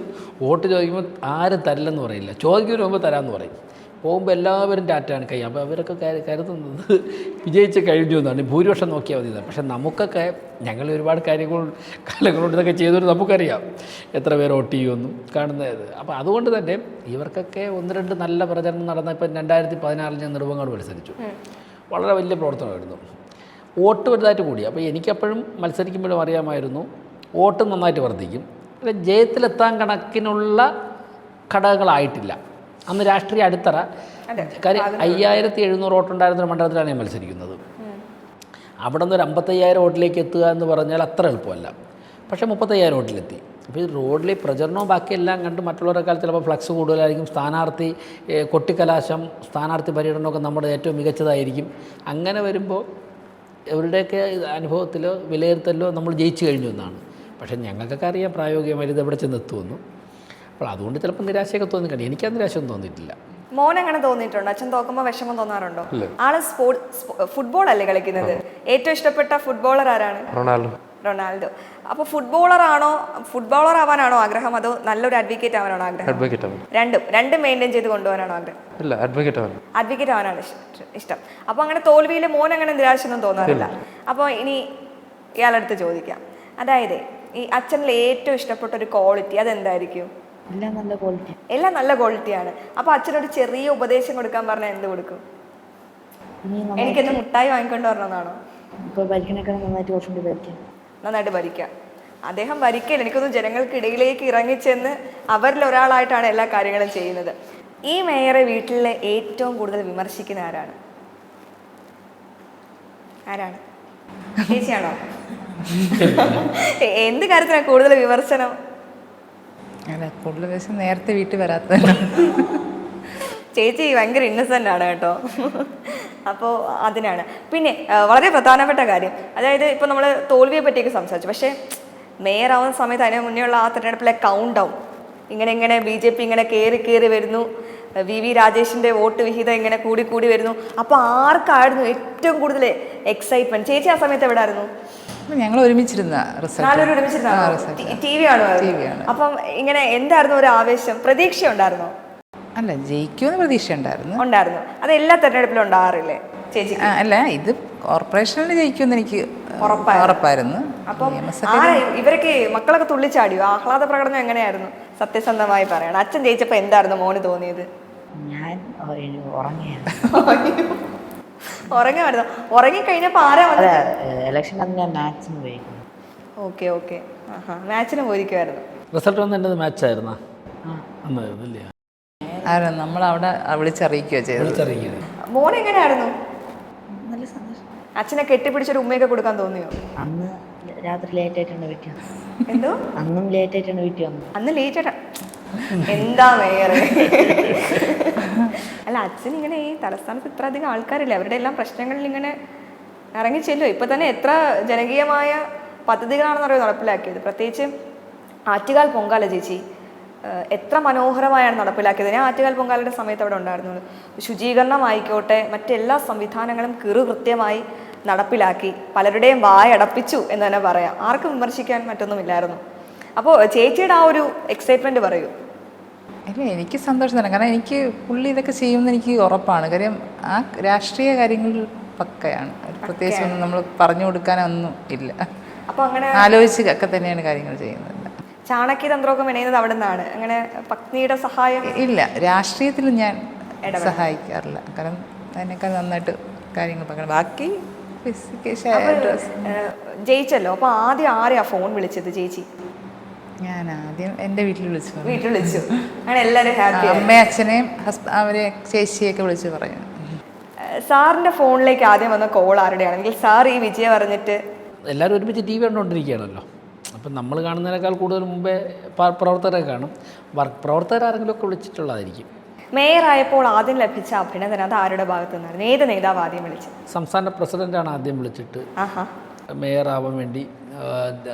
വോട്ട് ചോദിക്കുമ്പോൾ ആരും തരില്ലെന്ന് പറയില്ല, ചോദിക്കുന്നതിന് മുമ്പ് തരാമെന്ന് പറയും. പോകുമ്പോൾ എല്ലാവരും ടാറ്റാണ് കൈ. അപ്പോൾ അവരൊക്കെ കരുതുന്നത് വിജയിച്ച് കഴിഞ്ഞു എന്നാണ്, ഭൂരിപക്ഷം നോക്കിയാൽ മതി. പക്ഷേ നമുക്കൊക്കെ ഞങ്ങൾ ഒരുപാട് കാലങ്ങളോട് ഇതൊക്കെ ചെയ്തവർ നമുക്കറിയാം എത്ര പേർ വോട്ട് ചെയ്യുമെന്നും കാണുന്നത്. അപ്പോൾ അതുകൊണ്ട് തന്നെ ഇവർക്കൊക്കെ ഒന്ന് രണ്ട് നല്ല പ്രചരണം നടന്ന ഇപ്പം 2016 ഞാൻ നെടുമങ്ങാട് മത്സരിച്ചു. വളരെ വലിയ പ്രവർത്തനമായിരുന്നു. വോട്ട് വലുതായിട്ട് കൂടി. അപ്പോൾ എനിക്കപ്പോഴും മത്സരിക്കുമ്പോഴും അറിയാമായിരുന്നു വോട്ട് നന്നായിട്ട് വർദ്ധിക്കും. പക്ഷേ ജയത്തിലെത്താൻ കണക്കിനുള്ള ഘടകങ്ങളായിട്ടില്ല. അന്ന് രാഷ്ട്രീയ അടിത്തറ കാര്യം 5700 വോട്ടുണ്ടായിരുന്നൊരു മണ്ഡലത്തിലാണ് ഞാൻ മത്സരിക്കുന്നത്. അവിടെ നിന്ന് ഒരു 55,000 വോട്ടിലേക്ക് എത്തുക എന്ന് പറഞ്ഞാൽ അത്ര എളുപ്പമല്ല. പക്ഷേ 35,000 വോട്ടിലെത്തി. അപ്പോൾ ഈ റോഡിൽ പ്രചരണവും ബാക്കിയെല്ലാം കണ്ട് മറ്റുള്ളവരെക്കാൾ ചിലപ്പോൾ ഫ്ലക്സ് കൂടുതലായിരിക്കും, സ്ഥാനാർത്ഥി കൊട്ടിക്കലാശം, സ്ഥാനാർത്ഥി പര്യടനമൊക്കെ നമ്മുടെ ഏറ്റവും മികച്ചതായിരിക്കും. അങ്ങനെ വരുമ്പോൾ ഇവരുടെയൊക്കെ അനുഭവത്തിലോ വിലയിരുത്തലോ നമ്മൾ ജയിച്ചു കഴിഞ്ഞു എന്നാണ്. പക്ഷേ ഞങ്ങൾക്കൊക്കെ അറിയാം പ്രായോഗികമായിട്ട് ഇത് എവിടെ ചെന്നെത്തുമെന്നു. അപ്പോൾ അതുകൊണ്ട് ചിലപ്പോൾ നിരാശയൊക്കെ തോന്നിക്കണ്ട. എനിക്കത് നിരാശയൊന്നും തോന്നിയിട്ടില്ല. മോൻ അങ്ങനെ തോന്നിയിട്ടുണ്ടോ? അച്ഛൻ തോക്കുമ്പോൾ വിഷമം തോന്നാറുണ്ടോ? ആള് ഫുട്ബോൾ അല്ലേ കളിക്കുന്നത്? ഏറ്റവും ഇഷ്ടപ്പെട്ട ഫുട്ബോളർ ആരാണ്? റൊണാൾഡോ. അപ്പോൾ ഫുട്ബോളർ ആവാനാണോ ആഗ്രഹം, അതോ നല്ലൊരു അഡ്വക്കേറ്റ് ആവാനാണോ ആഗ്രഹം? രണ്ടും മെയിൻറ്റെയിൻ ചെയ്ത് കൊണ്ടുപോകാനാണോ ആഗ്രഹം? അഡ്വക്കേറ്റ് ആവാനാണ് ഇഷ്ടം. അപ്പോൾ അങ്ങനെ തോൽവിയിൽ മോൻ അങ്ങനെ നിരാശയൊന്നും തോന്നാറില്ല. അപ്പോൾ ഇനി ഇയാളടുത്ത് ചോദിക്കാം, അതായത് ഈ അച്ഛനിൽ ഏറ്റവും ഇഷ്ടപ്പെട്ട ഒരു ക്വാളിറ്റി അതെന്തായിരിക്കും? എല്ലാം നല്ല ക്വാളിറ്റിയാണ്. അപ്പോൾ അച്ഛനൊരു ചെറിയ ഉപദേശം കൊടുക്കാൻ പറഞ്ഞാൽ എന്ത് കൊടുക്കും? എനിക്കെന്ത് മുട്ടായി വാങ്ങിക്കൊണ്ട് വരണമെന്നാണോ? നന്നായിട്ട് ഭരിക്കാം. അദ്ദേഹം ഭരിക്കൽ എനിക്കൊന്നും ജനങ്ങൾക്കിടയിലേക്ക് ഇറങ്ങിച്ചെന്ന് അവരിൽ ഒരാളായിട്ടാണ് എല്ലാ കാര്യങ്ങളും ചെയ്യുന്നത്. ഈ മേയറെ വീട്ടിലെ ഏറ്റവും കൂടുതൽ വിമർശിക്കുന്ന ആരാണ്? ചേച്ചിയാണോ? എന്ത് കാര്യത്തിനാണ് കൂടുതൽ വിമർശനം? കൂടുതൽ ദിവസം നേരത്തെ വീട്ടിൽ വരാത്ത ചേച്ചി ഭയങ്കര ഇന്നസെൻ്റ് ആണ് കേട്ടോ. അപ്പോൾ അതിനാണ്. പിന്നെ വളരെ പ്രധാനപ്പെട്ട കാര്യം, അതായത് ഇപ്പോൾ നമ്മൾ തോൽവിയെ പറ്റിയൊക്കെ സംസാരിച്ചു, പക്ഷേ മേയർ ആവുന്ന സമയത്ത് അതിന് മുന്നേ ഉള്ള ആ തെരഞ്ഞെടുപ്പിലെ കൗണ്ട് ഡൗൺ ഇങ്ങനെ BJP ഇങ്ങനെ കയറി വരുന്നു, VV രാജേഷിൻ്റെ വോട്ട് വിഹിതം ഇങ്ങനെ കൂടി വരുന്നു. അപ്പോൾ ആർക്കായിരുന്നു ഏറ്റവും കൂടുതൽ എക്സൈറ്റ്മെന്റ്? ചേച്ചി ആ സമയത്ത് എവിടെ ആയിരുന്നു? ഞങ്ങൾ ഒരുമിച്ചിരുന്ന TV കാണുമായിരുന്നു. അപ്പം ഇങ്ങനെ എന്തായിരുന്നു ഒരു ആവേശം, പ്രതീക്ഷ ഉണ്ടായിരുന്നോ? അല്ല, ജയിക്കുമെന്ന് പ്രതീക്ഷ ഉണ്ടായിരുന്നു. അത് എല്ലാ തെരഞ്ഞെടുപ്പിലും ഉണ്ടാകാറില്ലേ ചേച്ചി? അല്ല, ഇത് കോർപ്പറേഷനിൽ ജയിക്കുമെന്ന് എനിക്ക് ഉറപ്പായിരുന്നു. അപ്പം ഇവരൊക്കെ മക്കളൊക്കെ തുള്ളിച്ചാടിയോ? ആഹ്ലാദ പ്രകടനം എങ്ങനെയായിരുന്നു? സത്യസന്ധമായി പറയണം. അച്ഛൻ ജയിച്ചപ്പോൾ എന്തായിരുന്നു മോന് തോന്നിയത്? ഞാൻ ഉറങ്ങായിരുന്നു. ഉറങ്ങിക്കഴിഞ്ഞപ്പോൾ ആരാ വന്നത്? ഇലക്ഷൻ മാച്ചിന് പോയി. ഓക്കെ. മാച്ചിന് പോയിരിക്കുമായിരുന്നു. റിസൾട്ട് വന്നേണ്ടത് മാച്ചായിരുന്നോ? നമ്മളവിടെ വിളിച്ചറിയിക്കുകയോ ചെയ്തു. മോൻ എങ്ങനെയായിരുന്നു? നല്ല സന്തോഷം. അച്ഛനെ കെട്ടിപ്പിടിച്ചൊരു ഉമ്മയൊക്കെ കൊടുക്കാൻ തോന്നിയോ? അന്ന് രാത്രി ലേറ്റ് ആയിട്ടാണ് വീട്ടിൽ. എന്തോ? അന്നും ലേറ്റ് ആയിട്ടാണ് വീട്ടിൽ വന്നത്. അന്ന് ലേറ്റ് ആയിട്ടാ? എന്താ മേയർ? അല്ല, അച്ഛൻ ഇങ്ങനെ ഈ തലസ്ഥാനത്ത് ഇത്ര അധികം ആൾക്കാരില്ലേ, അവരുടെ എല്ലാം പ്രശ്നങ്ങളിൽ ഇങ്ങനെ ഇറങ്ങി ചെല്ലുമോ? ഇപ്പൊ തന്നെ എത്ര ജനകീയമായ പദ്ധതികളാണെന്ന് അറിയോ നടപ്പിലാക്കിയത്? പ്രത്യേകിച്ച് ആറ്റുകാൽ പൊങ്കാല ചേച്ചി എത്ര മനോഹരമായാണ് നടപ്പിലാക്കിയത്. ഞാൻ ആറ്റുകാൽ പൊങ്കാലയുടെ സമയത്ത് അവിടെ ഉണ്ടായിരുന്നു. ശുചീകരണമായിക്കോട്ടെ, മറ്റെല്ലാ സംവിധാനങ്ങളും കൃത്യമായി നടപ്പിലാക്കി പലരുടെയും വായടപ്പിച്ചു എന്ന് തന്നെ പറയാം. ആർക്കും വിമർശിക്കാൻ മറ്റൊന്നുമില്ലായിരുന്നു. അപ്പോൾ ചേച്ചിയുടെ ആ ഒരു എക്സൈറ്റ്മെന്റ് പറയൂ. അല്ല, എനിക്ക് സന്തോഷം തന്നെ. കാരണം എനിക്ക് പുള്ളി ഇതൊക്കെ ചെയ്യുമെന്ന് എനിക്ക് ഉറപ്പാണ്. കാര്യം ആ രാഷ്ട്രീയ കാര്യങ്ങളിൽ പക്കയാണ്. പ്രത്യേകിച്ച് ഒന്നും നമ്മൾ പറഞ്ഞു കൊടുക്കാനൊന്നും ഇല്ല. അപ്പോൾ അങ്ങനെ ആലോചിച്ച് ഒക്കെ തന്നെയാണ് കാര്യങ്ങൾ ചെയ്യുന്നത്. ചാണക്യതന്ത്രമൊക്കെ മെനയുന്നത് അവിടെ നിന്നാണ്. അങ്ങനെ പത്നിയുടെ സഹായം ഇല്ല, രാഷ്ട്രീയത്തിൽ ഞാൻ സഹായിക്കാറില്ല. കാരണം അതിനേക്കാൾ നന്നായിട്ട് കാര്യങ്ങൾ പറയണം. ബാക്കി ജയിച്ചല്ലോ. അപ്പോൾ ആദ്യം ആരെയാ ഫോൺ വിളിച്ചത് ചേച്ചി? ഞാൻ ആദ്യം എൻ്റെ വീട്ടിൽ വിളിച്ചു. അങ്ങനെ എല്ലാവരും ഹാപ്പി. അമ്മയും അച്ഛനെയും അവരെ ചേച്ചിയൊക്കെ വിളിച്ച് പറയും. സാറിന്റെ ഫോണിലേക്ക് ആദ്യം വന്ന കോൾ ആരുടെയാണെങ്കിൽ സാർ ഈ വിജയം അറിഞ്ഞിട്ട് എല്ലാവരും ഒരുമിച്ച് TV കണ്ടുകൊണ്ടിരിക്കുകയാണല്ലോ. അപ്പം നമ്മൾ കാണുന്നതിനേക്കാൾ കൂടുതൽ മുമ്പേ പ്രവർത്തകരെ കാണും. പ്രവർത്തകരാരെങ്കിലും ഒക്കെ വിളിച്ചിട്ടുള്ളതായിരിക്കും. മേയർ ആയപ്പോൾ ആദ്യം ലഭിച്ച അഭിനന്ദനം അത് ആരുടെ ഭാഗത്തു നിന്നായിരുന്നു? ഏത് നേതാവ് ആദ്യം വിളിച്ചത്? സംസ്ഥാന പ്രസിഡന്റാണ് ആദ്യം വിളിച്ചിട്ട് മേയർ ആവാൻ വേണ്ടി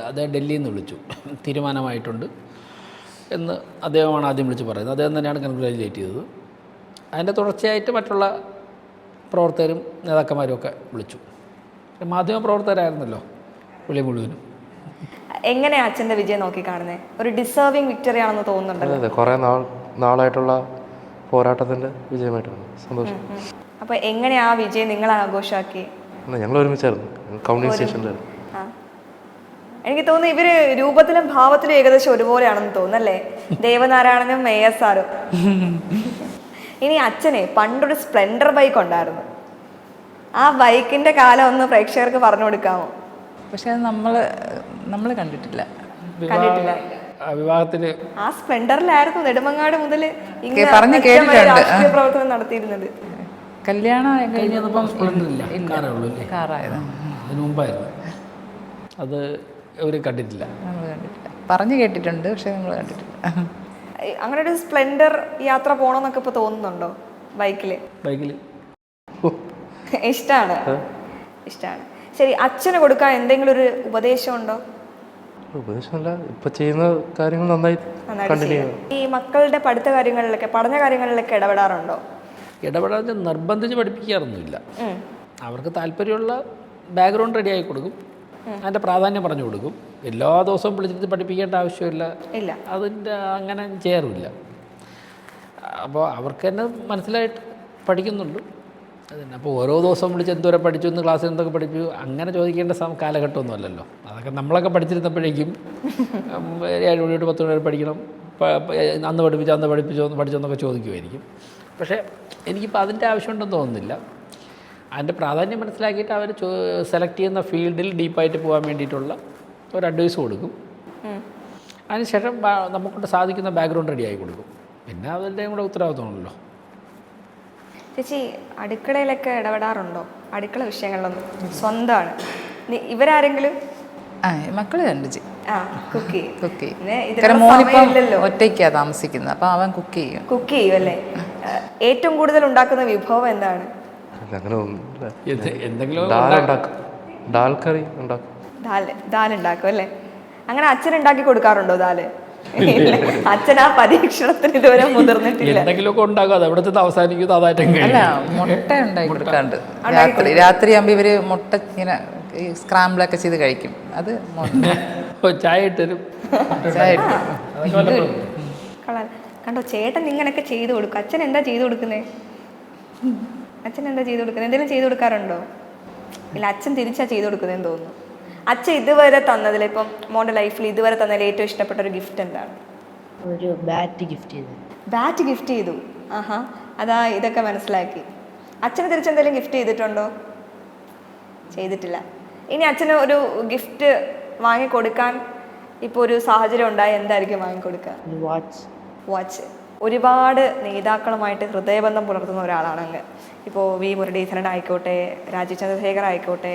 അദ്ദേഹം ഡൽഹിയിൽ നിന്ന് വിളിച്ചു. തീരുമാനമായിട്ടുണ്ട് എന്ന് അദ്ദേഹമാണ് ആദ്യം വിളിച്ച് പറയുന്നത്. അദ്ദേഹം തന്നെയാണ് കൺഗ്രാജുലേറ്റ് ചെയ്തത്. അതിൻ്റെ തുടർച്ചയായിട്ട് മറ്റുള്ള പ്രവർത്തകരും നേതാക്കന്മാരും ഒക്കെ വിളിച്ചു. മാധ്യമ പ്രവർത്തകരായിരുന്നല്ലോ പുള്ളി മുഴുവനും. എങ്ങനെയാണ് അച്ഛൻ്റെ വിജയം നോക്കി കാണുന്നത്? ഒരു ഡിസേർവിംഗ് വിക്ടറി ആണെന്ന് തോന്നുന്നുണ്ടല്ലോ. അതെ, കുറേ നാളായിട്ടുള്ള പോരാട്ടത്തിൻ്റെ വിജയമായിട്ടാണ്. സന്തോഷം. അപ്പോൾ എങ്ങനെയാ ആ വിജയം നിങ്ങൾ ആഘോഷമാക്കി? ഞങ്ങൾ ഒരുമിച്ചായിരുന്നു, കൗണ്ടിങ് സ്റ്റേഷനിലായിരുന്നു. എനിക്ക് തോന്നുന്നു ഇവര് രൂപത്തിലും ഭാവത്തിലും ഏകദേശം ഒരുപോലെയാണെന്ന് തോന്നുന്നല്ലേ, ദേവനാരായണനും മേയർ സാറും. ഇനി അച്ഛനെ പണ്ടൊരു സ്പ്ലെൻഡർ ബൈക്ക് ഉണ്ടായിരുന്നു. ആ ബൈക്കിന്റെ കാലം ഒന്ന് പ്രേക്ഷകർക്ക് പറഞ്ഞു കൊടുക്കാമോ? പക്ഷെ അത് നമ്മൾ കണ്ടിട്ടില്ല. വിവാഹത്തിന് ആ സ്പ്ലെൻഡറിലായിരുന്നു നെടുമങ്ങാട് മുതൽ പറഞ്ഞു കേട്ടിട്ടുണ്ട് രാഷ്ട്രീയ പ്രവർത്തനം നടത്തിയിരുന്നത്. കല്യാണം കഴിഞ്ഞപ്പം സ്പ്ലെൻഡറില്ല, കാറായത് അതിന് മുമ്പായിരുന്നു. അത് ഇവർ കണ്ടിട്ടില്ല. നമ്മൾ കണ്ടിട്ടില്ല. പറഞ്ഞു കേട്ടിട്ടുണ്ട്, പക്ഷേ നമ്മൾ കണ്ടിട്ടില്ല. അങ്ങനെ ഒരു സ്പ്ലെൻഡർ യാത്ര പോകണമെന്നൊക്കെ ഇപ്പോൾ തോന്നുന്നുണ്ടോ ബൈക്കിൽ? ബൈക്കിൽ ഇഷ്ടമാണ്. ശരി, അച്ഛന് കൊടുക്കാൻ എന്തെങ്കിലും ഒരു ഉപദേശം ഉണ്ടോ? ഉപദേശമല്ല, ഇപ്പം ചെയ്യുന്ന കാര്യങ്ങൾ നന്നായി കണ്ടിന്യൂ ചെയ്യണം. ഈ മക്കളുടെ പഠന കാര്യങ്ങളിലൊക്കെ ഇടപെടാറുണ്ടോ? ഇടപെടാതെ നിർബന്ധിച്ച് പഠിപ്പിക്കാറൊന്നുമില്ല. അവർക്ക് താല്പര്യമുള്ള ബാക്ക്ഗ്രൗണ്ട് റെഡിയാക്കി കൊടുക്കും, അതിൻ്റെ പ്രാധാന്യം പറഞ്ഞു കൊടുക്കും. എല്ലാ ദിവസവും വിളിച്ചിട്ട് പഠിപ്പിക്കേണ്ട ആവശ്യമില്ല, ഇല്ല, അതിൻ്റെ അങ്ങനെ ചെയ്യാറുമില്ല. അപ്പോൾ അവർക്ക് തന്നെ മനസ്സിലായിട്ട് പഠിക്കുന്നുണ്ട്. അതന്നെ. അപ്പോൾ ഓരോ ദിവസവും വിളിച്ച് എന്തോരം പഠിച്ചു, എന്ന് ക്ലാസ്സിൽ എന്തൊക്കെ പഠിച്ചു, അങ്ങനെ ചോദിക്കേണ്ട കാലഘട്ടമൊന്നും അല്ലല്ലോ. അതൊക്കെ നമ്മളൊക്കെ പഠിച്ചിരുന്നപ്പോഴേക്കും 7 മണി തൊട്ട് 10 മണി വരെ പഠിക്കണം, അന്ന് പഠിച്ചോന്നൊക്കെ ചോദിക്കുമായിരിക്കും. പക്ഷേ എനിക്കിപ്പോൾ അതിൻ്റെ ആവശ്യമുണ്ടെന്ന് തോന്നുന്നില്ല. അതിൻ്റെ പ്രാധാന്യം മനസ്സിലാക്കിയിട്ട് അവർ സെലക്ട് ചെയ്യുന്ന ഫീൽഡിൽ ഡീപ്പായിട്ട് പോകാൻ വേണ്ടിയിട്ടുള്ള ഒരു അഡ്വൈസ് കൊടുക്കും. അതിനുശേഷം നമുക്കൊണ്ട് സാധിക്കുന്ന ബാക്ക്ഗ്രൗണ്ട് റെഡിയാക്കി കൊടുക്കും. പിന്നെ അതിൻ്റെയും കൂടെ ഉത്തരവാദിത്തമാണല്ലോ. ചേച്ചി, അടുക്കളയിലൊക്കെ ഇടപെടാറുണ്ടോ? അടുക്കള വിഷയങ്ങളിലൊന്നും സ്വന്തമാണ് ഇവരാരെങ്കിലും? മക്കൾ കണ്ടു കുക്ക് ചെയ്യും. മോനിപ്പം ഒറ്റയ്ക്കാണ് താമസിക്കുന്നത്, അപ്പം അവൻ കുക്ക് ചെയ്യും അല്ലേ? ഏറ്റവും കൂടുതൽ ഉണ്ടാക്കുന്ന വിഭവം എന്താണ്? അങ്ങനെ എന്തെങ്കിലും ദാൽ കറി ഉണ്ടാക്കും. ദാൽ ഉണ്ടാക്കും അല്ലേ? അങ്ങനെ അച്ഛൻ ഉണ്ടാക്കി കൊടുക്കാറുണ്ടോ ദാല്? അച്ഛൻ ആ പരീക്ഷണത്തിന് ഇതുവരെ മുതിർന്നിട്ടില്ല. എന്തെങ്കിലുമൊക്കെ ഉണ്ടാക്കും, അത് എവിടെ നിന്ന് അവസാനിക്കുന്നു അതായിട്ട്. അല്ല, മുട്ട ഉണ്ടാക്കി കൊടുക്കാറുണ്ട്. രാത്രി ആകുമ്പോൾ ഇവര് മുട്ട ഇങ്ങനെ സ്ക്രാമ്പിളൊക്കെ ചെയ്ത് കഴിക്കും. അത് ചായ ഇട്ടരും. കണ്ടോ, ചേട്ടൻ ഇങ്ങനെയൊക്കെ ചെയ്തു കൊടുക്കും. അച്ഛൻ എന്താ ചെയ്തു കൊടുക്കുന്നത്? എന്തെങ്കിലും ചെയ്തു കൊടുക്കാറുണ്ടോ? ഇല്ല, അച്ഛൻ തിരിച്ചാ ചെയ്തു കൊടുക്കുന്നതെന്ന് തോന്നുന്നു. അച്ഛൻ ഇതുവരെ തന്നതിൽ, ഇപ്പം മോൻ്റെ ലൈഫിൽ ഇതുവരെ തന്നതിൽ ഏറ്റവും ഇഷ്ടപ്പെട്ട ഒരു ഗിഫ്റ്റ് എന്താണ്? ഒരു ബാറ്റ് ഗിഫ്റ്റ് ചെയ്തു. ബാറ്റ് ഗിഫ്റ്റ് ചെയ്തു? ആഹാ, അതാ ഇതൊക്കെ മനസ്സിലാക്കി. അച്ഛന് തിരിച്ചെന്തെങ്കിലും ഗിഫ്റ്റ് ചെയ്തിട്ടുണ്ടോ? ചെയ്തിട്ടില്ല. ഇനി അച്ഛന് ഒരു ഗിഫ്റ്റ് വാങ്ങിക്കൊടുക്കാൻ ഇപ്പോൾ ഒരു സാഹചര്യം ഉണ്ടായി, എന്തായിരിക്കും വാങ്ങിക്കൊടുക്കുക? ഒരു വാച്ച്. ഒരുപാട് നേതാക്കളുമായിട്ട് ഹൃദയബന്ധം പുലർത്തുന്ന ഒരാളാണ് അങ്ങ്. ഇപ്പോൾ വി മുരളീധരൻ ആയിക്കോട്ടെ, രാജീവ് ചന്ദ്രശേഖർ ആയിക്കോട്ടെ,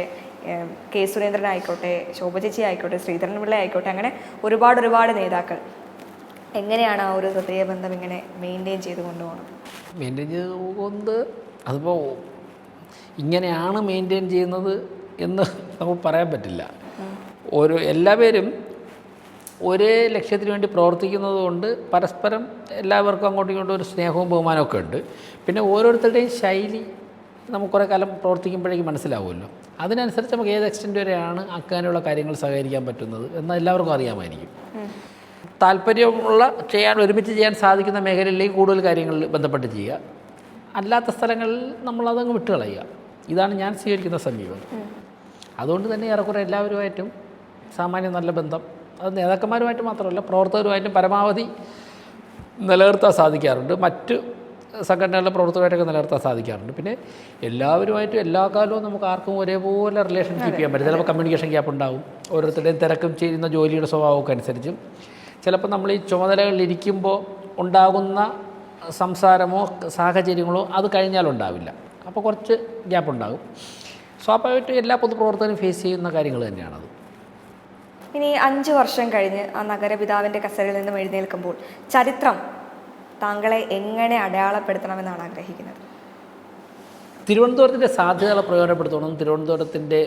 കെ സുരേന്ദ്രൻ ആയിക്കോട്ടെ, ശോഭ ചേച്ചി ആയിക്കോട്ടെ, ശ്രീധരൻ പിള്ള ആയിക്കോട്ടെ, അങ്ങനെ ഒരുപാട് നേതാക്കൾ. എങ്ങനെയാണ് ആ ഒരു ഹൃദയബന്ധം ഇങ്ങനെ മെയിൻറ്റെയിൻ ചെയ്ത് കൊണ്ടുപോകണം? മെയിൻറ്റെയിൻ ചെയ്തുകൊണ്ട് അതിപ്പോൾ ഇങ്ങനെയാണ് മെയിൻറ്റെയിൻ ചെയ്യുന്നത് എന്ന് നമുക്ക് പറയാൻ പറ്റില്ല. എല്ലാവരും ഒരേ ലക്ഷ്യത്തിന് വേണ്ടി പ്രവർത്തിക്കുന്നത് കൊണ്ട് പരസ്പരം എല്ലാവർക്കും അങ്ങോട്ടും ഇങ്ങോട്ടും ഒരു സ്നേഹവും ബഹുമാനമൊക്കെ ഉണ്ട്. പിന്നെ ഓരോരുത്തരുടെയും ശൈലി നമുക്ക് കുറേ കാലം പ്രവർത്തിക്കുമ്പോഴേക്കും മനസ്സിലാവുമല്ലോ. അതിനനുസരിച്ച് നമുക്ക് ഏത് എക്സ്റ്റെൻറ്റ് വരെയാണ് അങ്ങനെയുള്ള കാര്യങ്ങൾ സഹകരിക്കാൻ പറ്റുന്നത് എന്ന് എല്ലാവർക്കും അറിയാമായിരിക്കും. താല്പര്യമുള്ള ഒരുമിച്ച് ചെയ്യാൻ സാധിക്കുന്ന മേഖലയിലേക്ക് കൂടുതൽ കാര്യങ്ങളിൽ ബന്ധപ്പെട്ട് ചെയ്യുക, അല്ലാത്ത സ്ഥലങ്ങളിൽ നമ്മളതങ്ങ് വിട്ടുകളയുക. ഇതാണ് ഞാൻ സ്വീകരിക്കുന്ന സമീപനം. അതുകൊണ്ട് തന്നെ ഏറെക്കുറെ എല്ലാവരുമായിട്ടും സാമാന്യം നല്ല ബന്ധം, അത് നേതാക്കന്മാരുമായിട്ട് മാത്രമല്ല പ്രവർത്തകരുമായിട്ടും പരമാവധി നിലനിർത്താൻ സാധിക്കാറുണ്ട്. മറ്റ് സംഘടനകളുടെ പ്രവർത്തകരായിട്ടൊക്കെ നിലനിർത്താൻ സാധിക്കാറുണ്ട്. പിന്നെ എല്ലാവരുമായിട്ടും എല്ലാ കാലവും നമുക്ക് ആർക്കും ഒരേപോലെ റിലേഷൻഷിപ്പ് ചെയ്യാൻ പറ്റും. ചിലപ്പോൾ കമ്മ്യൂണിക്കേഷൻ ഗ്യാപ്പ് ഉണ്ടാവും, ഓരോരുത്തരുടെയും തിരക്കും ചെയ്യുന്ന ജോലിയുടെ സ്വഭാവമൊക്കെ അനുസരിച്ചും. ചിലപ്പോൾ നമ്മൾ ഈ ചുമതലകളിലിരിക്കുമ്പോൾ ഉണ്ടാകുന്ന സംസാരമോ സാഹചര്യങ്ങളോ അത് കഴിഞ്ഞാലുണ്ടാവില്ല. അപ്പോൾ കുറച്ച് ഗ്യാപ്പ് ഉണ്ടാകും. സ്വാഭാവികമായിട്ടും എല്ലാ പൊതുപ്രവർത്തകരും ഫേസ് ചെയ്യുന്ന കാര്യങ്ങൾ തന്നെയാണത്. ഇനി 5 വർഷം കഴിഞ്ഞ് ആ നഗരപിതാവിൻ്റെ കസേരയിൽ നിന്നും എഴുന്നേൽക്കുമ്പോൾ ചരിത്രം താങ്കളെ എങ്ങനെ അടയാളപ്പെടുത്തണമെന്നാണ് ആഗ്രഹിക്കുന്നത്? തിരുവനന്തപുരത്തിൻ്റെ സാധ്യതകളെ പ്രയോജനപ്പെടുത്തണം. തിരുവനന്തപുരത്തിൻ്റെ